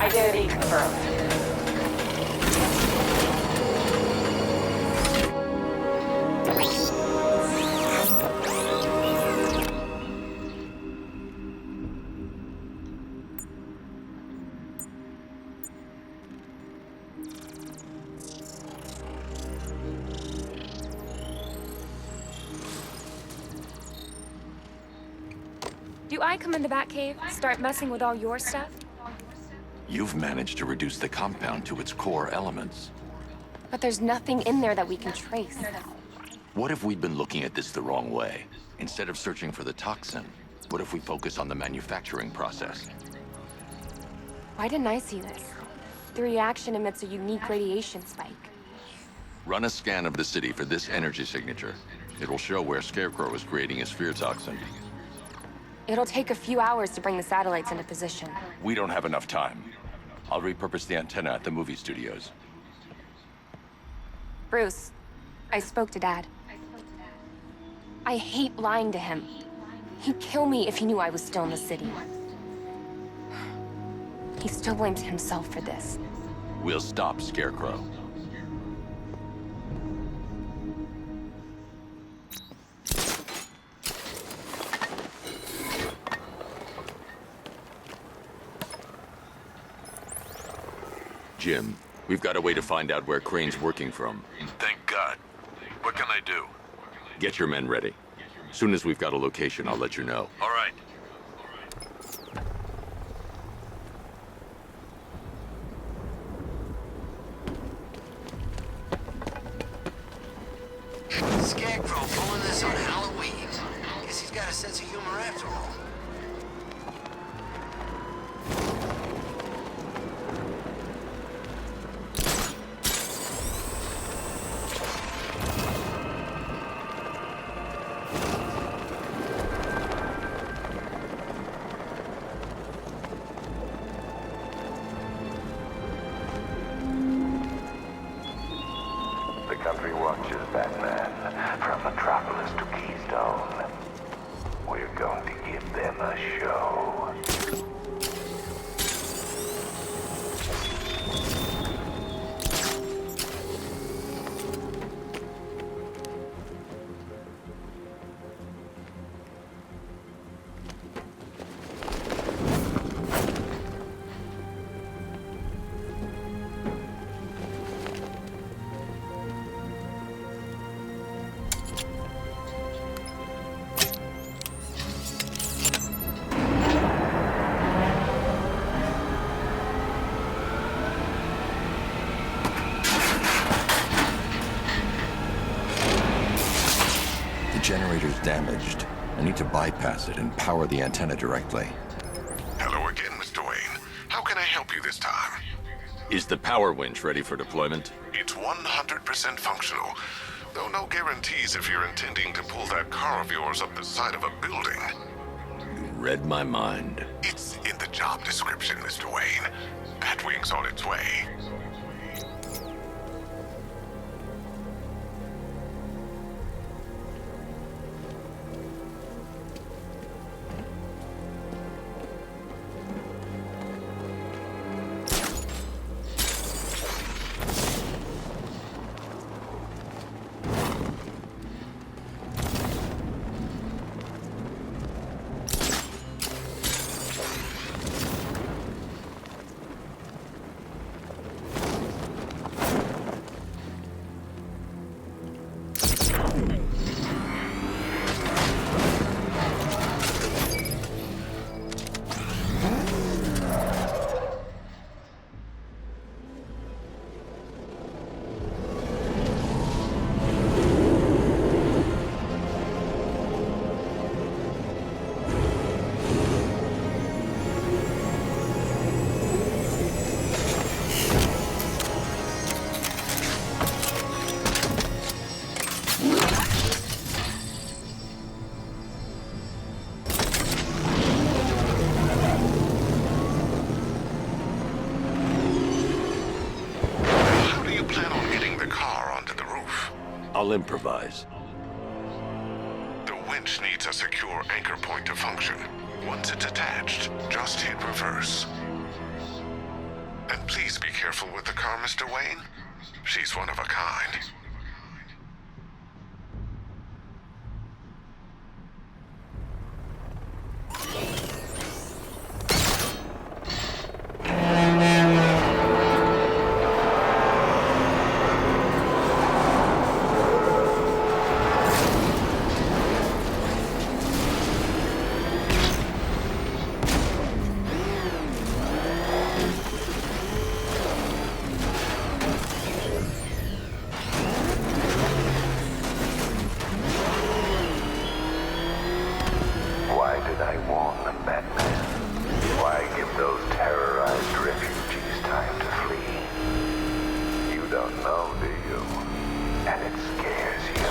Identity confirmed. Do I come in the Batcave, start messing with all your stuff? You've managed to reduce the compound to its core elements. But there's nothing in there that we can trace. What if we've been looking at this the wrong way? Instead of searching for the toxin, what if we focus on the manufacturing process? Why didn't I see this? The reaction emits a unique radiation spike. Run a scan of the city for this energy signature. It will show where Scarecrow is creating his fear toxin. It'll take a few hours to bring the satellites into position. We don't have enough time. I'll repurpose the antenna at the movie studios. Bruce, I spoke to Dad. I hate lying to him. He'd kill me if he knew I was still in the city. He still blames himself for this. We'll stop Scarecrow. Jim, we've got a way to find out where Crane's working from. Thank God. What can I do? Get your men ready. Soon as we've got a location, I'll let you know. All right. Scarecrow pulling this on Halloween. Guess he's got a sense of humor after all. The country watches, Batman, from Metropolis to Keystone. We're going to give them a show. The generator's damaged. I need to bypass it and power the antenna directly. Hello again, Mr. Wayne. How can I help you this time? Is the power winch ready for deployment? It's 100% functional. Though no guarantees if you're intending to pull that car of yours up the side of a building. You read my mind. It's in the job description, Mr. Wayne. Batwing's on its way. I'll improvise. The winch needs a secure anchor point to function. Once it's attached, just hit reverse. careful with the car, Mr. Wayne. She's one of a kind. Why did I warn them, Batman? Why give those terrorized refugees time to flee? You don't know, do you? And it scares you.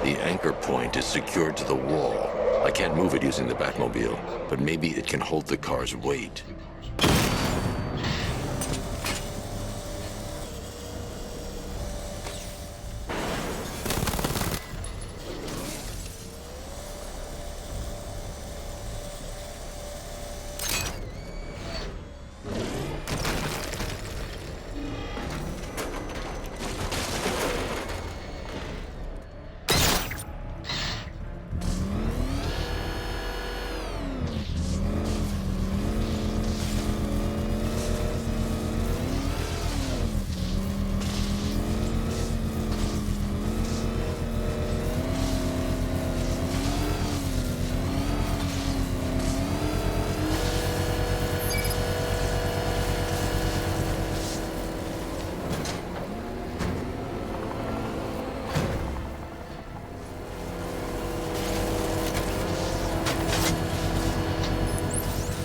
The anchor point is secured to the wall. I can't move it using the Batmobile, but maybe it can hold the car's weight.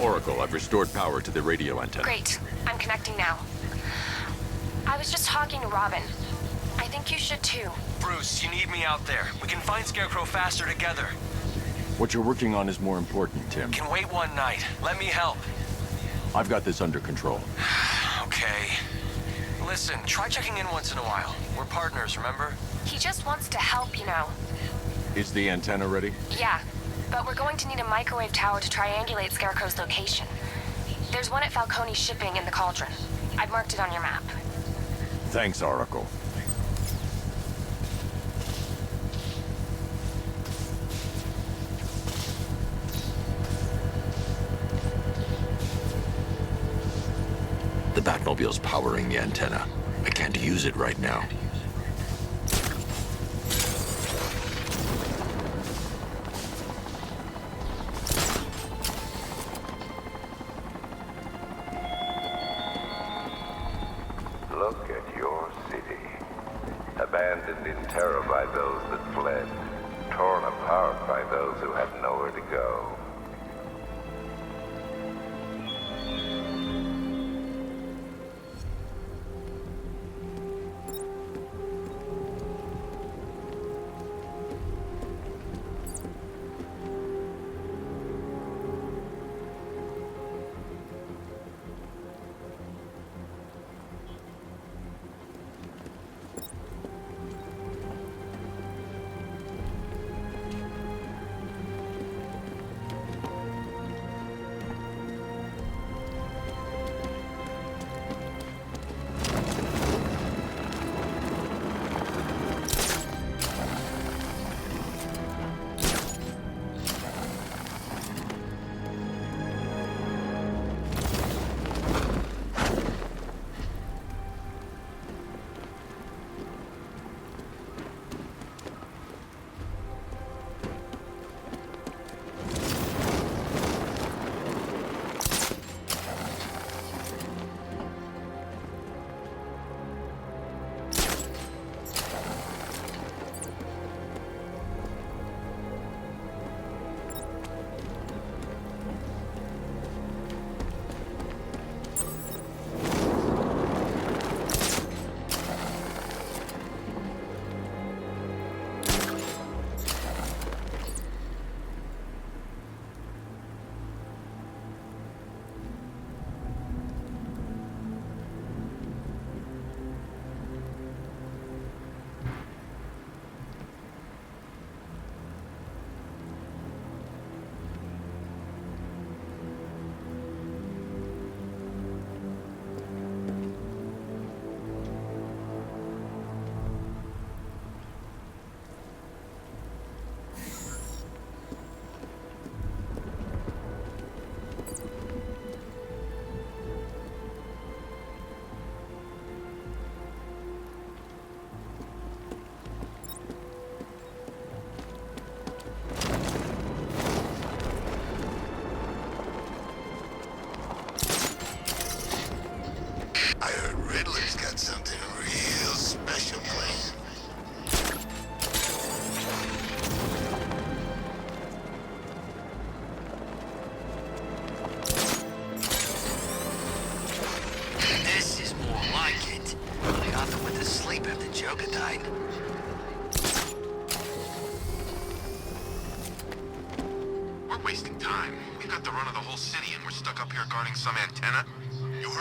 Oracle, I've restored power to the radio antenna. Great. I'm connecting now. I was just talking to Robin. I think you should too. Bruce, you need me out there. We can find Scarecrow faster together. What you're working on is more important, Tim. Can wait one night. Let me help. I've got this under control. Okay. Listen, try checking in once in a while. We're partners, remember? He just wants to help, you know. Is the antenna ready? Yeah, but we're going to need a microwave tower to triangulate Scarecrow's location. There's one at Falcone's shipping in the Cauldron. I've marked it on your map. Thanks, Oracle. The Batmobile's powering the antenna. I can't use it right now. abandoned in terror by those that fled, torn apart by those who had nowhere to go.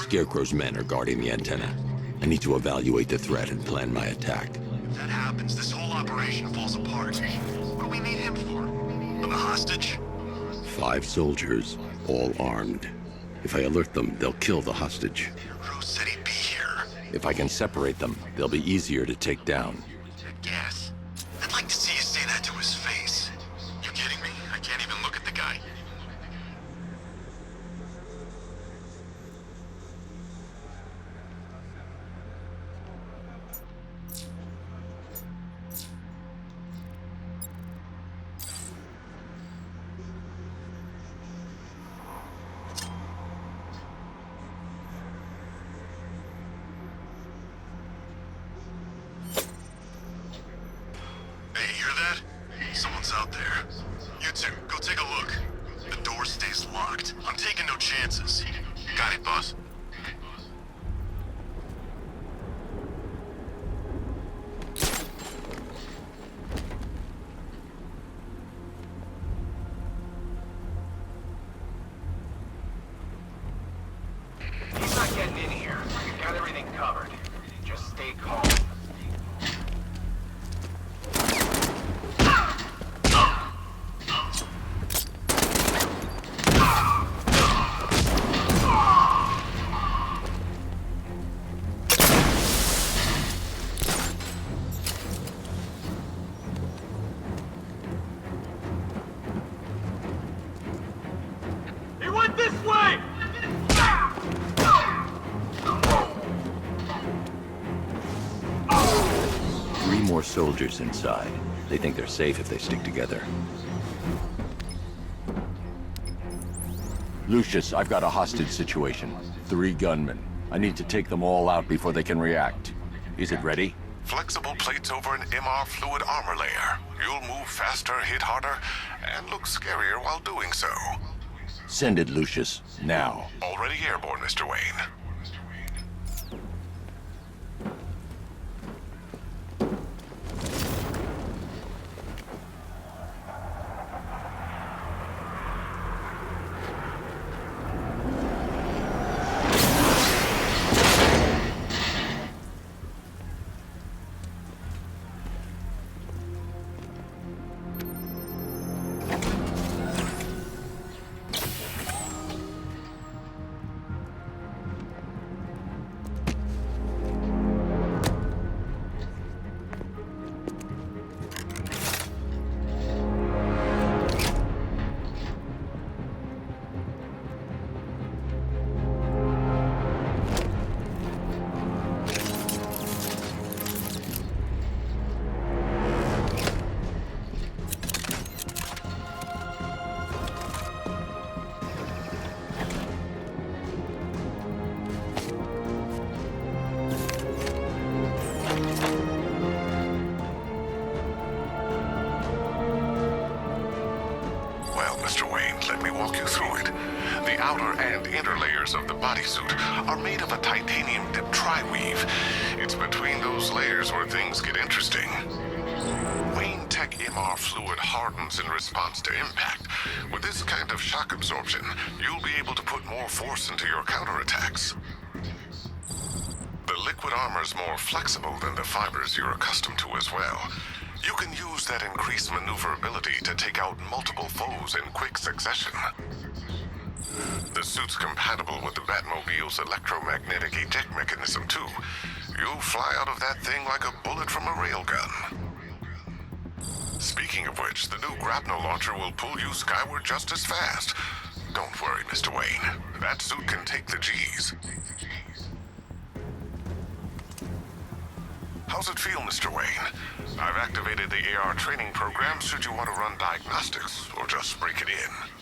Scarecrow's men are guarding the antenna. I need to evaluate the threat and plan my attack. If that happens, this whole operation falls apart. What do we need him for? Of a hostage? 5 soldiers, all armed. If I alert them, they'll kill the hostage. Rose said he'd be here. If I can separate them, they'll be easier to take down. Gas. I'd like to see you say that to his face. You kidding me? I can't even look at the guy. Soldiers inside. They think they're safe if they stick together. Lucius, I've got a hostage situation. 3 gunmen. I need to take them all out before they can react. Is it ready? Flexible plates over an MR fluid armor layer. You'll move faster, hit harder, and look scarier while doing so. Send it, Lucius, now. Already airborne, Mr. Wayne. Of the bodysuit are made of a titanium dip tri-weave. It's between those layers where things get interesting. Wayne Tech MR fluid hardens in response to impact. With this kind of shock absorption, you'll be able to put more force into your counterattacks. The liquid armor's more flexible than the fibers you're accustomed to as well. You can use that increased maneuverability to take out multiple foes in quick succession. The suit's compatible with the Batmobile's electromagnetic eject mechanism, too. You'll fly out of that thing like a bullet from a railgun. Speaking of which, the new grapnel launcher will pull you skyward just as fast. Don't worry, Mr. Wayne. That suit can take the G's. How's it feel, Mr. Wayne? I've activated the AR training program should you want to run diagnostics or just break it in.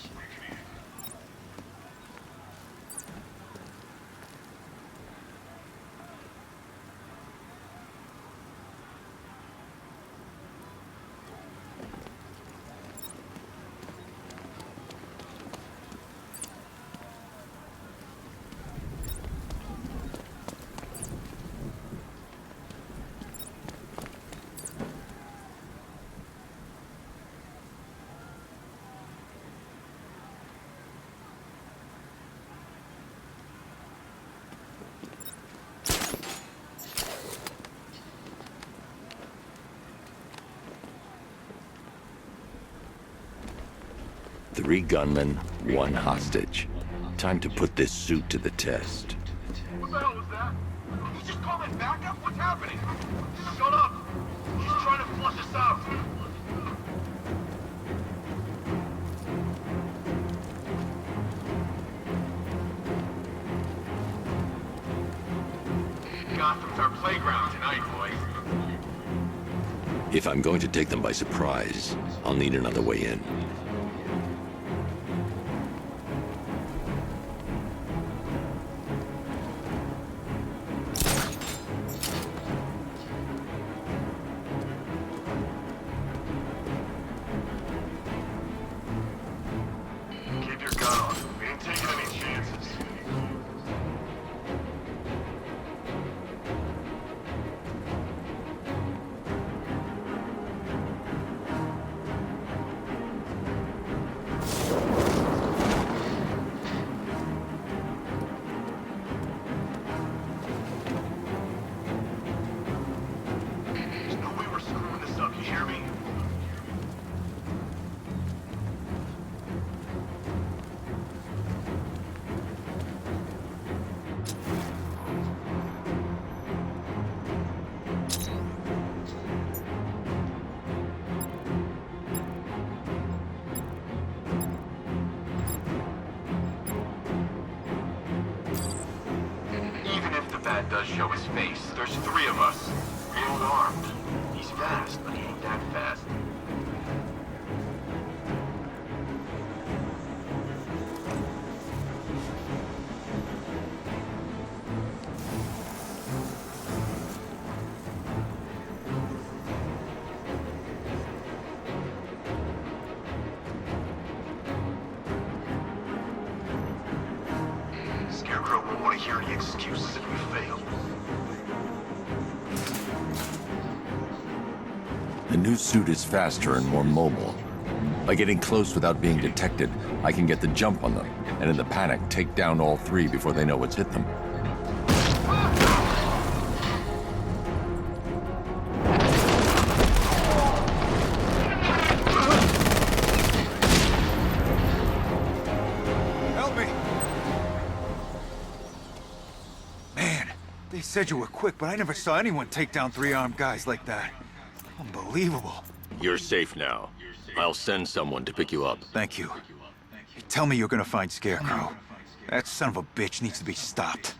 Three gunmen, one hostage. Time to put this suit to the test. What the hell was that? He just called in backup? What's happening? Shut up! He's trying to flush us out. Gotham's our playground tonight, boys. If I'm going to take them by surprise, I'll need another way in. Does show his face. There's three of us. Real armed. He's fast, but he ain't that fast. excuses if we fail. The new suit is faster and more mobile. By getting close without being detected, I can get the jump on them, and in the panic, take down all three before they know what's hit them. Help me! Man, they said you were quick, but I never saw anyone take down 3 armed guys like that. Unbelievable. You're safe now. I'll send someone to pick you up. Thank you. Tell me you're gonna find Scarecrow. That son of a bitch needs to be stopped.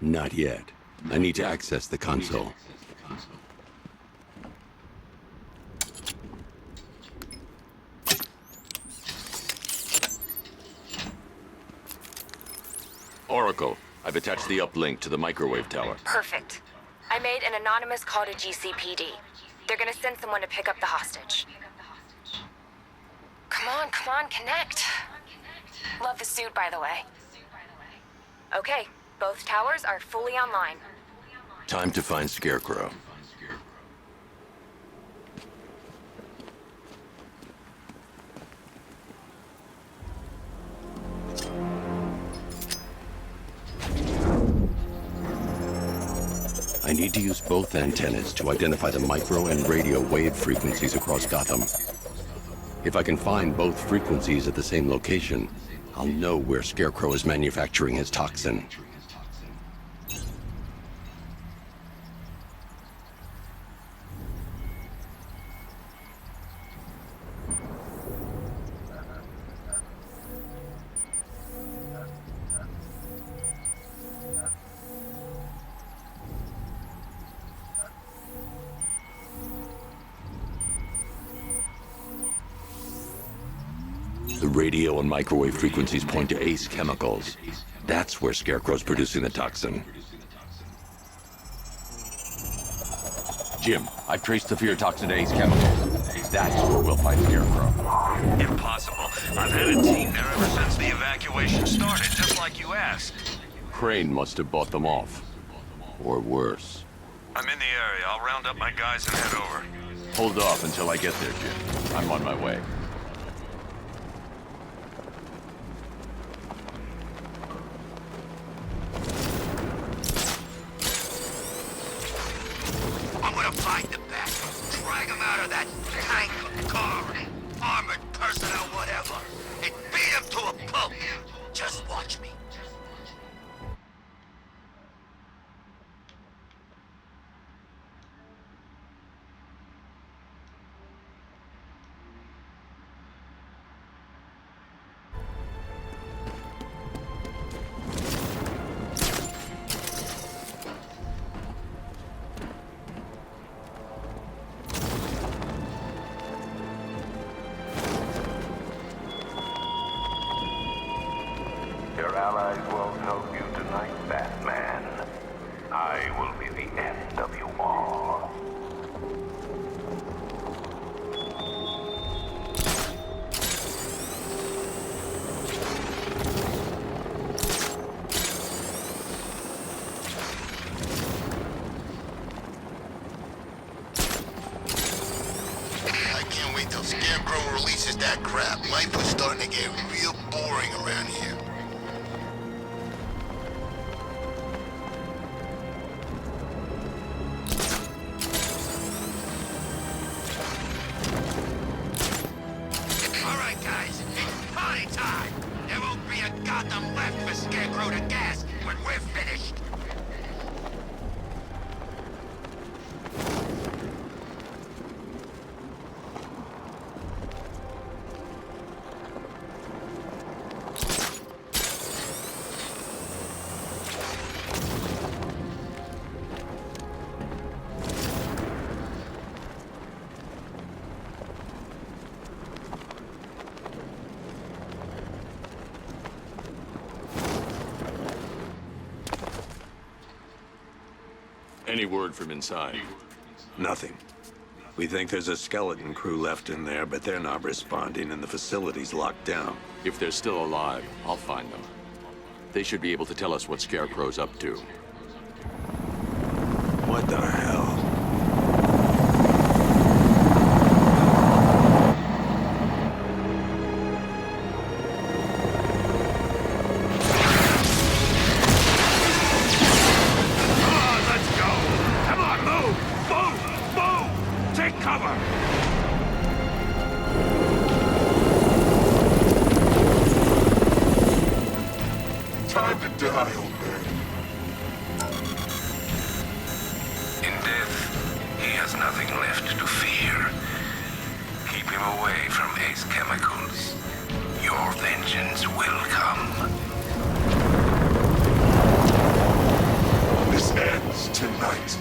Not yet. I need to access the console. Oracle, I've attached the uplink to the microwave tower. Perfect. I made an anonymous call to GCPD. They're gonna send someone to pick up the hostage. Come on, connect. Love the suit, by the way. Okay, both towers are fully online. Time to find Scarecrow. I need to use both antennas to identify the micro and radio wave frequencies across Gotham. If I can find both frequencies at the same location, I'll know where Scarecrow is manufacturing his toxin. The radio and microwave frequencies point to Ace Chemicals. That's where Scarecrow's producing the toxin. Jim, I've traced the fear toxin to Ace Chemicals. That's where we'll find Scarecrow. Impossible. I've had a team there ever since the evacuation started, just like you asked. Crane must have bought them off. Or worse. I'm in the area. I'll round up my guys and head over. Hold off until I get there, Jim. I'm on my way. I'm gonna find the bat, drag him out of that tank, car, armored personnel, whatever, and beat him to a pulp. Just watch me. Your allies won't help you tonight, Batman. I will be the end of you all. I can't wait till Scarecrow releases that crap. Life is starting to get real boring around here. All right, guys, it's party time. There won't be a Gotham left for Scarecrow to gas when we're finished. Any word from inside? Nothing. We think there's a skeleton crew left in there, but they're not responding and the facility's locked down. If they're still alive, I'll find them. They should be able to tell us what Scarecrow's up to. What the hell? Time to die, old man. In death, he has nothing left to fear. Keep him away from Ace Chemicals. Your vengeance will come. This ends tonight.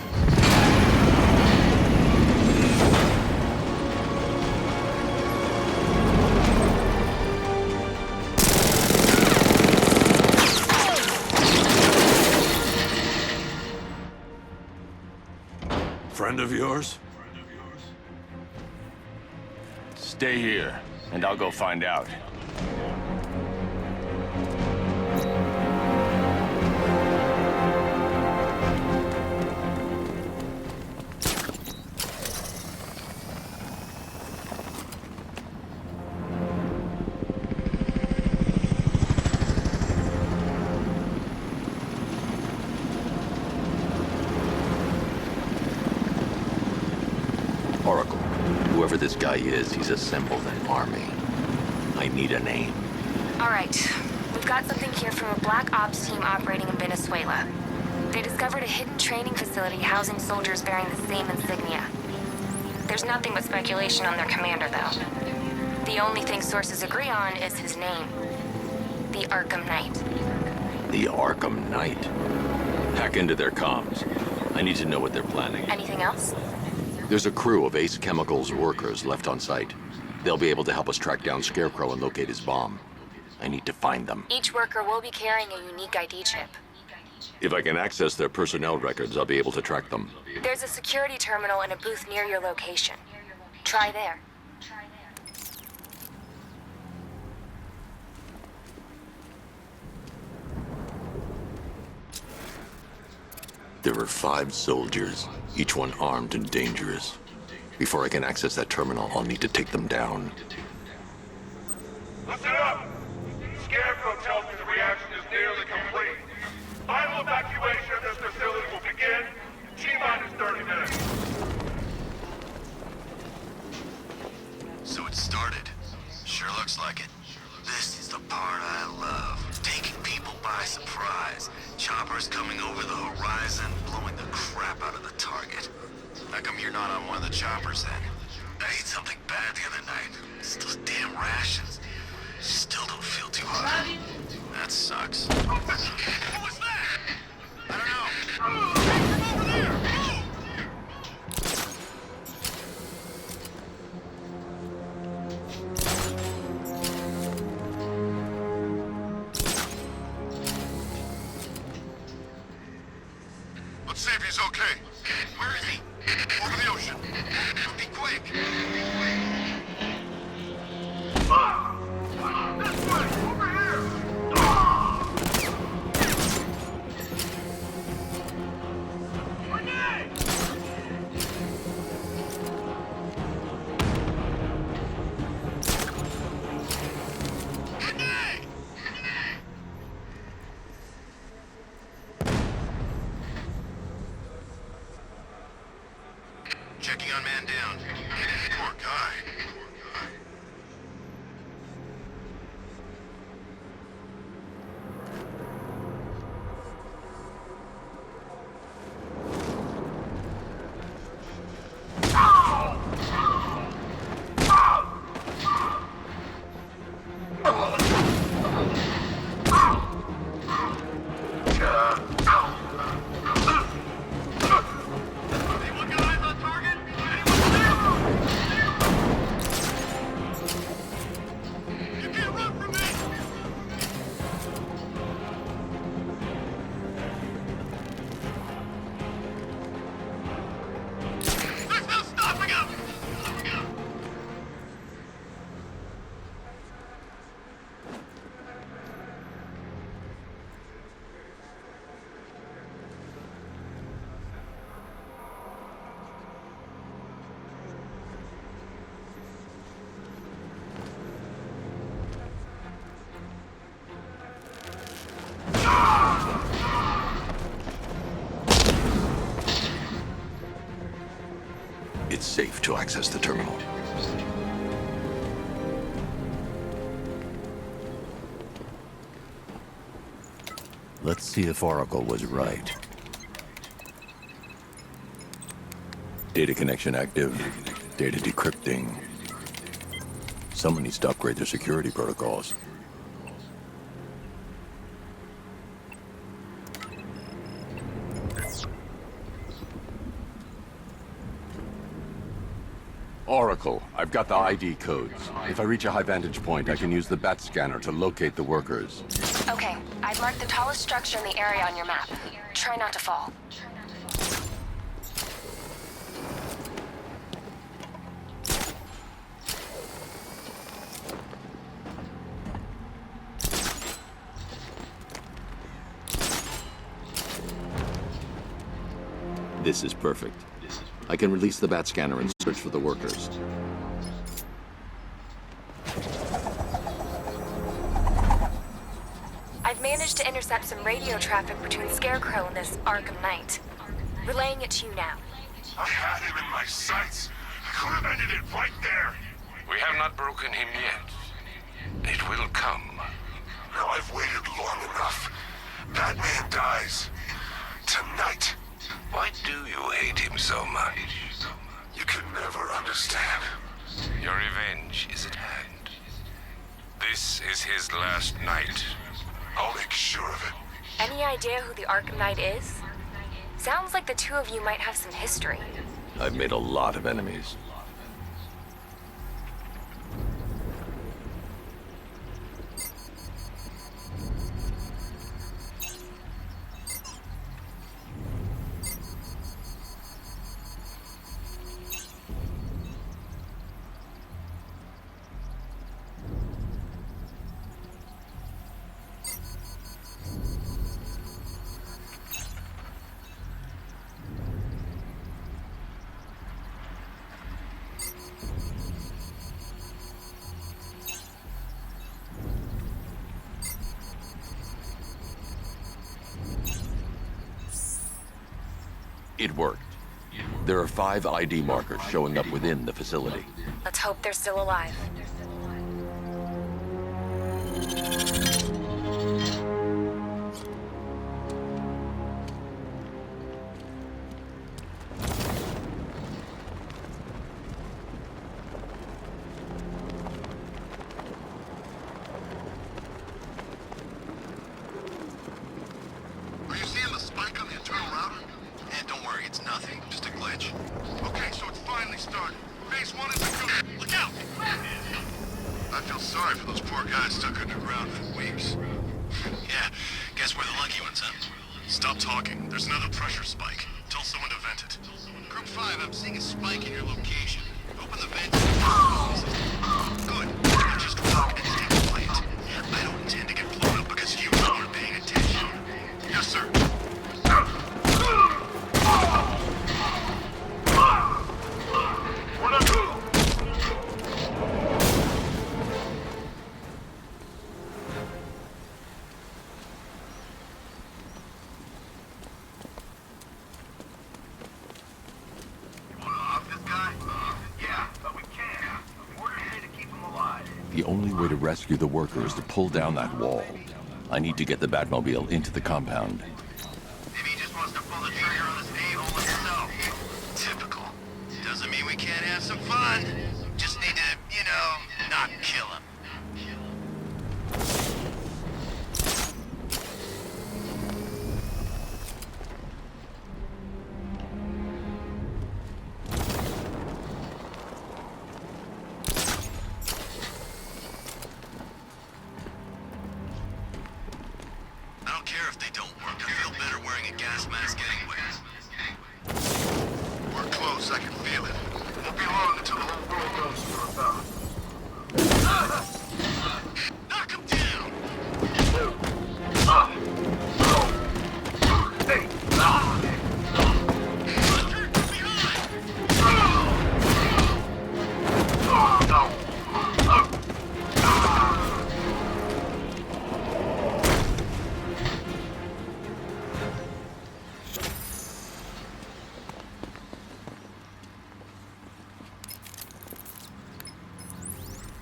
Friend of yours? Stay here, and I'll go find out. Oracle, whoever this guy is, he's assembled an army. I need a name. All right. We've got something here from a Black Ops team operating in Venezuela. They discovered a hidden training facility housing soldiers bearing the same insignia. There's nothing but speculation on their commander, though. The only thing sources agree on is his name. The Arkham Knight. The Arkham Knight. Hack into their comms. I need to know what they're planning. Anything else? There's a crew of Ace Chemicals workers left on site. They'll be able to help us track down Scarecrow and locate his bomb. I need to find them. Each worker will be carrying a unique ID chip. If I can access their personnel records, I'll be able to track them. There's a security terminal in a booth near your location. Try there. There are 5 soldiers, each one armed and dangerous. Before I can access that terminal, I'll need to take them down. Listen up! Scarecrow tells me the reaction is nearly complete. Final evacuation of this facility will begin in T-minus 30 minutes. So it started. Sure looks like it. This is the part I love. Taking people by surprise. Choppers coming over the horizon, blowing the crap out of the target. How come you're not on one of the choppers then? I ate something bad the other night. It's those damn rations. Still don't feel too hot. That sucks. What was that? I don't know. From over there! Move! Let's see if he's okay. Where is he? Over the ocean. Be quick! This way! Over here! Grenade! Grenade! Checking on man down. Poor guy. Anyone got eyes on target? Anyone there? It's safe to access the terminal. Let's see if Oracle was right. Data connection active. Data decrypting. Someone needs to upgrade their security protocols. Oracle, I've got the ID codes. If I reach a high vantage point, I can use the bat scanner to locate the workers. Okay, I've marked the tallest structure in the area on your map. Try not to fall. This is perfect. I can release the bat scanner and search for the workers. I've managed to intercept some radio traffic between Scarecrow and this Arkham Knight. Relaying it to you now. I had him in my sights. I could have ended it right there. We have not broken him yet. It will come. Now I've waited long enough. Batman dies. Tonight. Why do you hate him so much? You can never understand. Your revenge is at hand. This is his last night. I'll make sure of it. Any idea who the Arkham Knight is? Sounds like the two of you might have some history. I've made a lot of enemies. It worked. There are 5 ID markers showing up within the facility. Let's hope they're still alive. Are you seeing the spike on the internal router? And don't worry, it's nothing. Just a glitch. Okay, so it's finally started. Phase 1 is a go. Look out! I feel sorry for those poor guys stuck underground for weeks. Yeah, guess we're the lucky ones, huh? Stop talking. There's another pressure spike. Tell someone to vent it. Group 5, I'm seeing a spike in your location. Open the vent. Good. Now just walk and stay quiet. I don't intend to get blown up because you aren't paying attention. Yes, sir. The only way to rescue the worker is to pull down that wall. I need to get the Batmobile into the compound. Maybe he just wants to pull the trigger on this a-hole himself. Typical. Doesn't mean we can't have some fun. Just need to, you know, not kill him. I don't care if they don't work. I feel better wearing a gas mask anyway. We're close. I can feel it. Won't be long until the whole world knows we're about. Knock him down!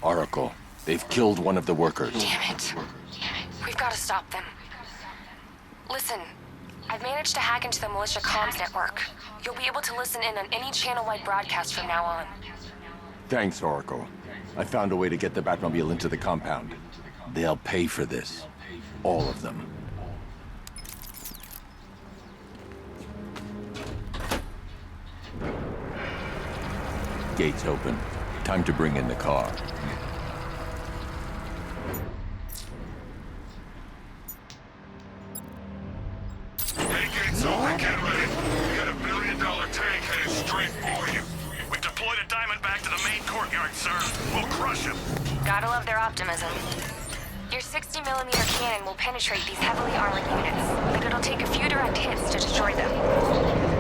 Oracle, they've killed one of the workers. Damn it. We've got to stop them. Listen, I've managed to hack into the militia comms network. You'll be able to listen in on any channel-wide broadcast from now on. Thanks, Oracle. I found a way to get the Batmobile into the compound. They'll pay for this. All of them. Gates open. Time to bring in the car. Hey, gates open, get ready. We got $1 million tank headed straight for you. We've deployed a Diamondback to the main courtyard, sir. We'll crush him. Gotta love their optimism. Your 60mm cannon will penetrate these heavily armored units, but it'll take a few direct hits to destroy them.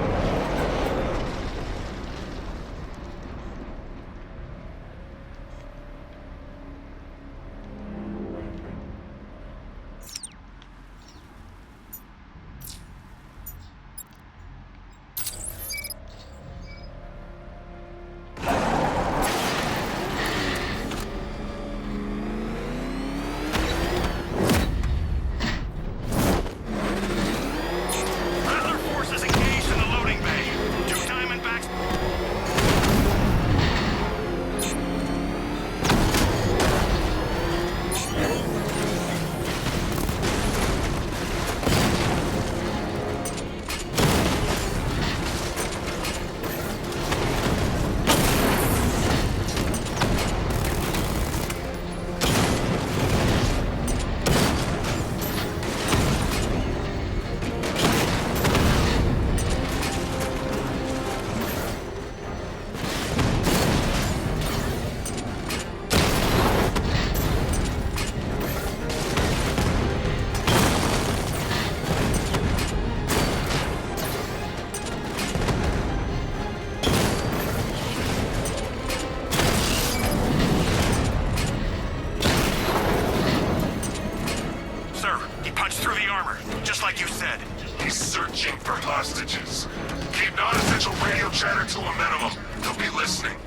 like you said. He's searching for hostages. Keep non-essential radio chatter to a minimum. He'll be listening.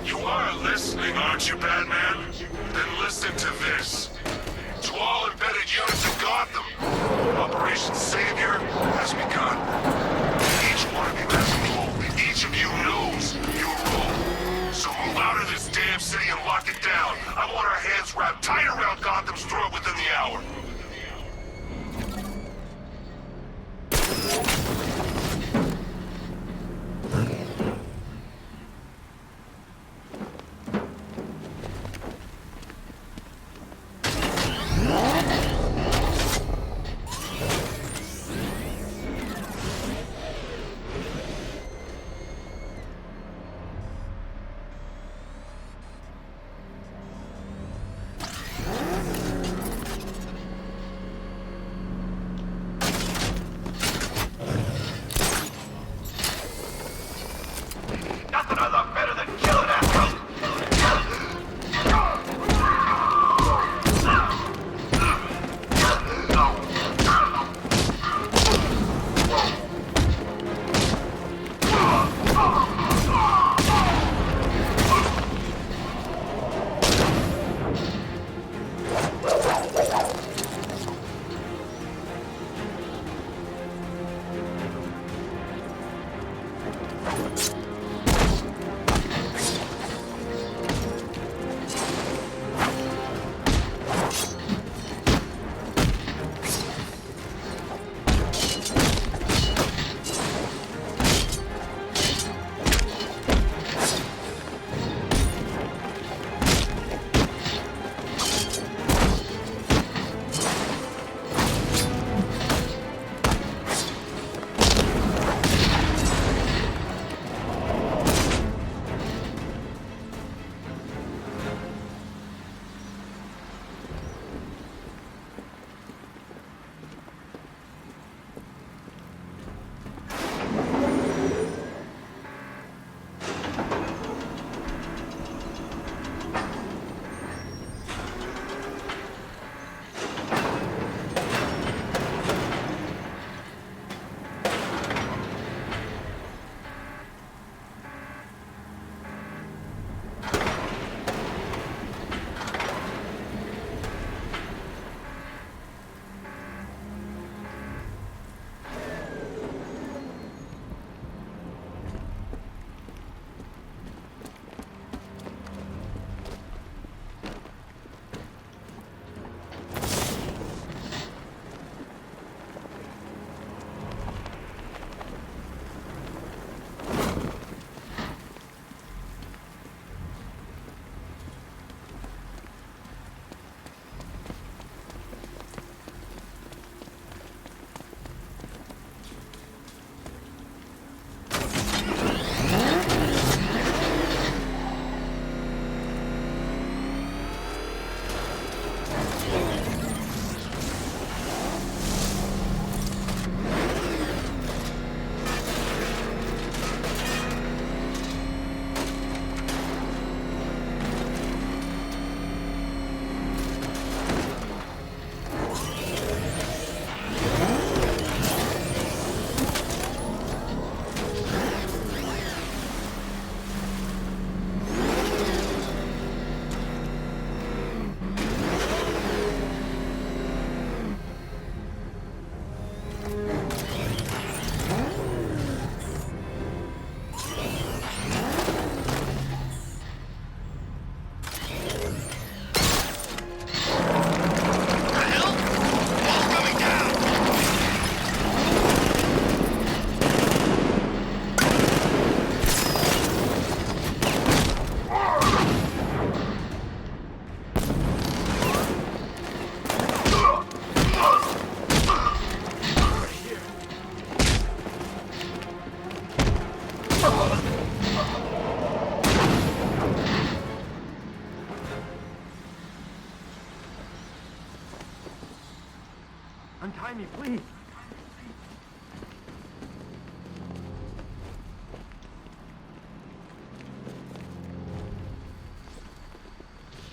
You are listening, aren't you, Batman? Then listen to this. To all embedded units in Gotham, Operation Savior has begun. Each one of you has a role. Each of you knows your role. So move out of this damn city and lock it down. I want our hands wrapped tight around Gotham's throat within the hour. behind me, please.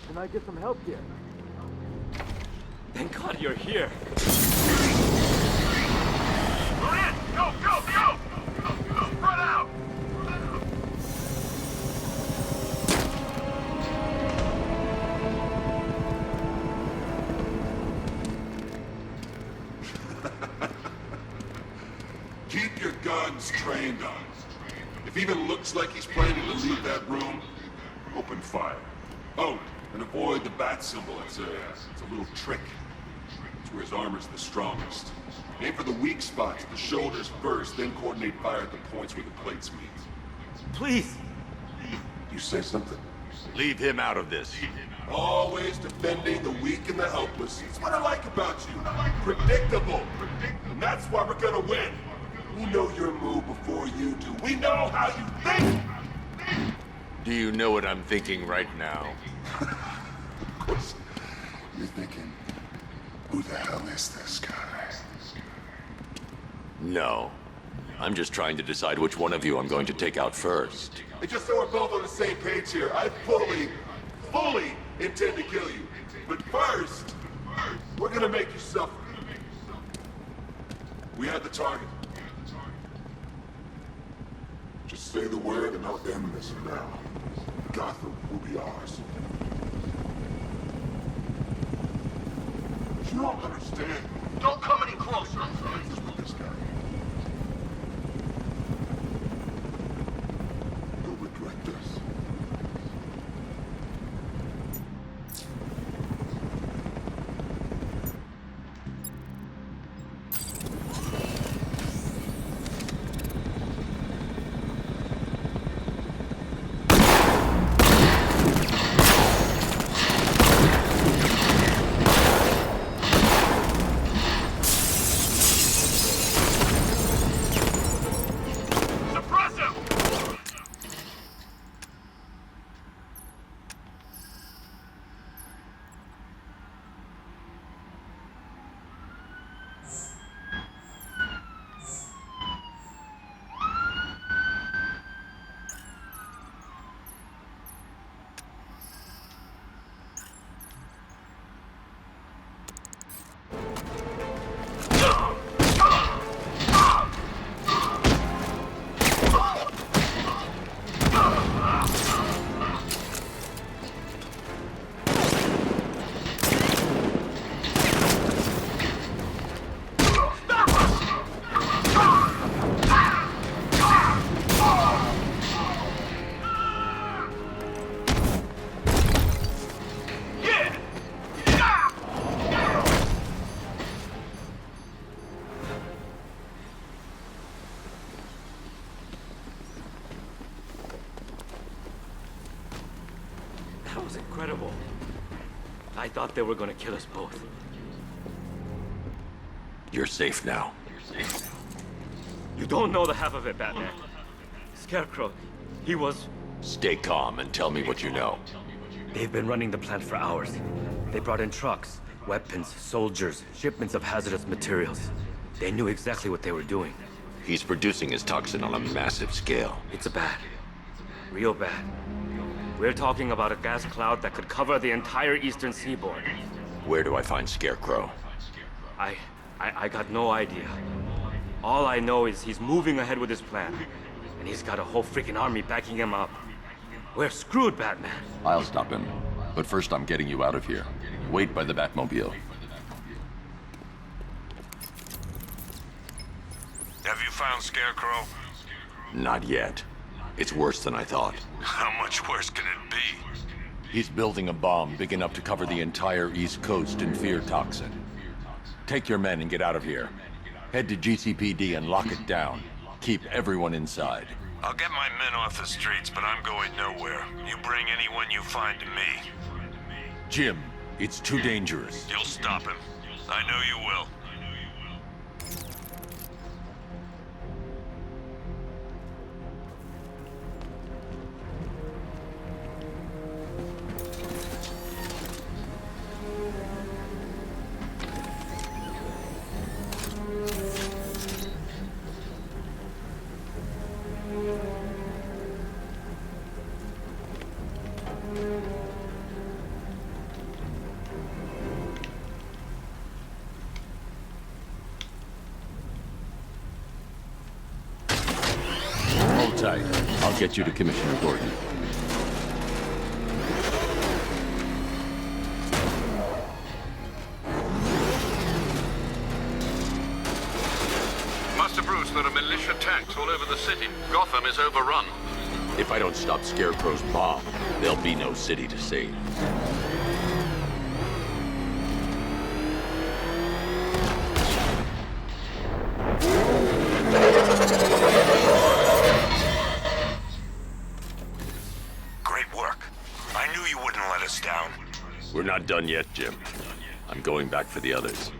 Can I get some help here? Thank God you're here. Run in! Go, go, go! Spread out! Keep your guns trained on. If even looks like he's planning to leave that room, open fire. Oh, and avoid the bat symbol. It's a little trick. It's where his armor's the strongest. Aim for the weak spots, the shoulders first, then coordinate fire at the points where the plates meet. Please. You say something? Leave him out of this. Always defending the weak and the helpless. It's what I like about you. Predictable. And that's why we're gonna win. We know your move before you do. We know how you think! Do you know what I'm thinking right now? Of course. You're thinking, who the hell is this guy? No. I'm just trying to decide which one of you I'm going to take out first. And just so we're both on the same page here, I fully intend to kill you. But first, we're gonna make you suffer. We have the target. Just say the word and I'll end this now. Gotham will be ours. But you don't understand. Don't come any closer. This guy. You'll regret this. That was incredible. I thought they were gonna kill us both. You're safe now. You don't know the half of it, Batman. Scarecrow, he was... Stay calm and tell me what you know. They've been running the plant for hours. They brought in trucks, weapons, soldiers, shipments of hazardous materials. They knew exactly what they were doing. He's producing his toxin on a massive scale. It's bad. Real bad. We're talking about a gas cloud that could cover the entire eastern seaboard. Where do I find Scarecrow? I got no idea. All I know is he's moving ahead with his plan. And he's got a whole freaking army backing him up. We're screwed, Batman. I'll stop him. But first I'm getting you out of here. Wait by the Batmobile. Have you found Scarecrow? Not yet. It's worse than I thought. How much worse can it be? He's building a bomb big enough to cover the entire East Coast in fear toxin. Take your men and get out of here. Head to GCPD and lock it down. Keep everyone inside. I'll get my men off the streets, but I'm going nowhere. You bring anyone you find to me. Jim, it's too dangerous. You'll stop him. I know you will. get you to Commissioner Gordon. Master Bruce, there are militia tanks all over the city. Gotham is overrun. If I don't stop Scarecrow's bomb, there'll be no city to save. Great work. I knew you wouldn't let us down. We're not done yet, Jim. I'm going back for the others.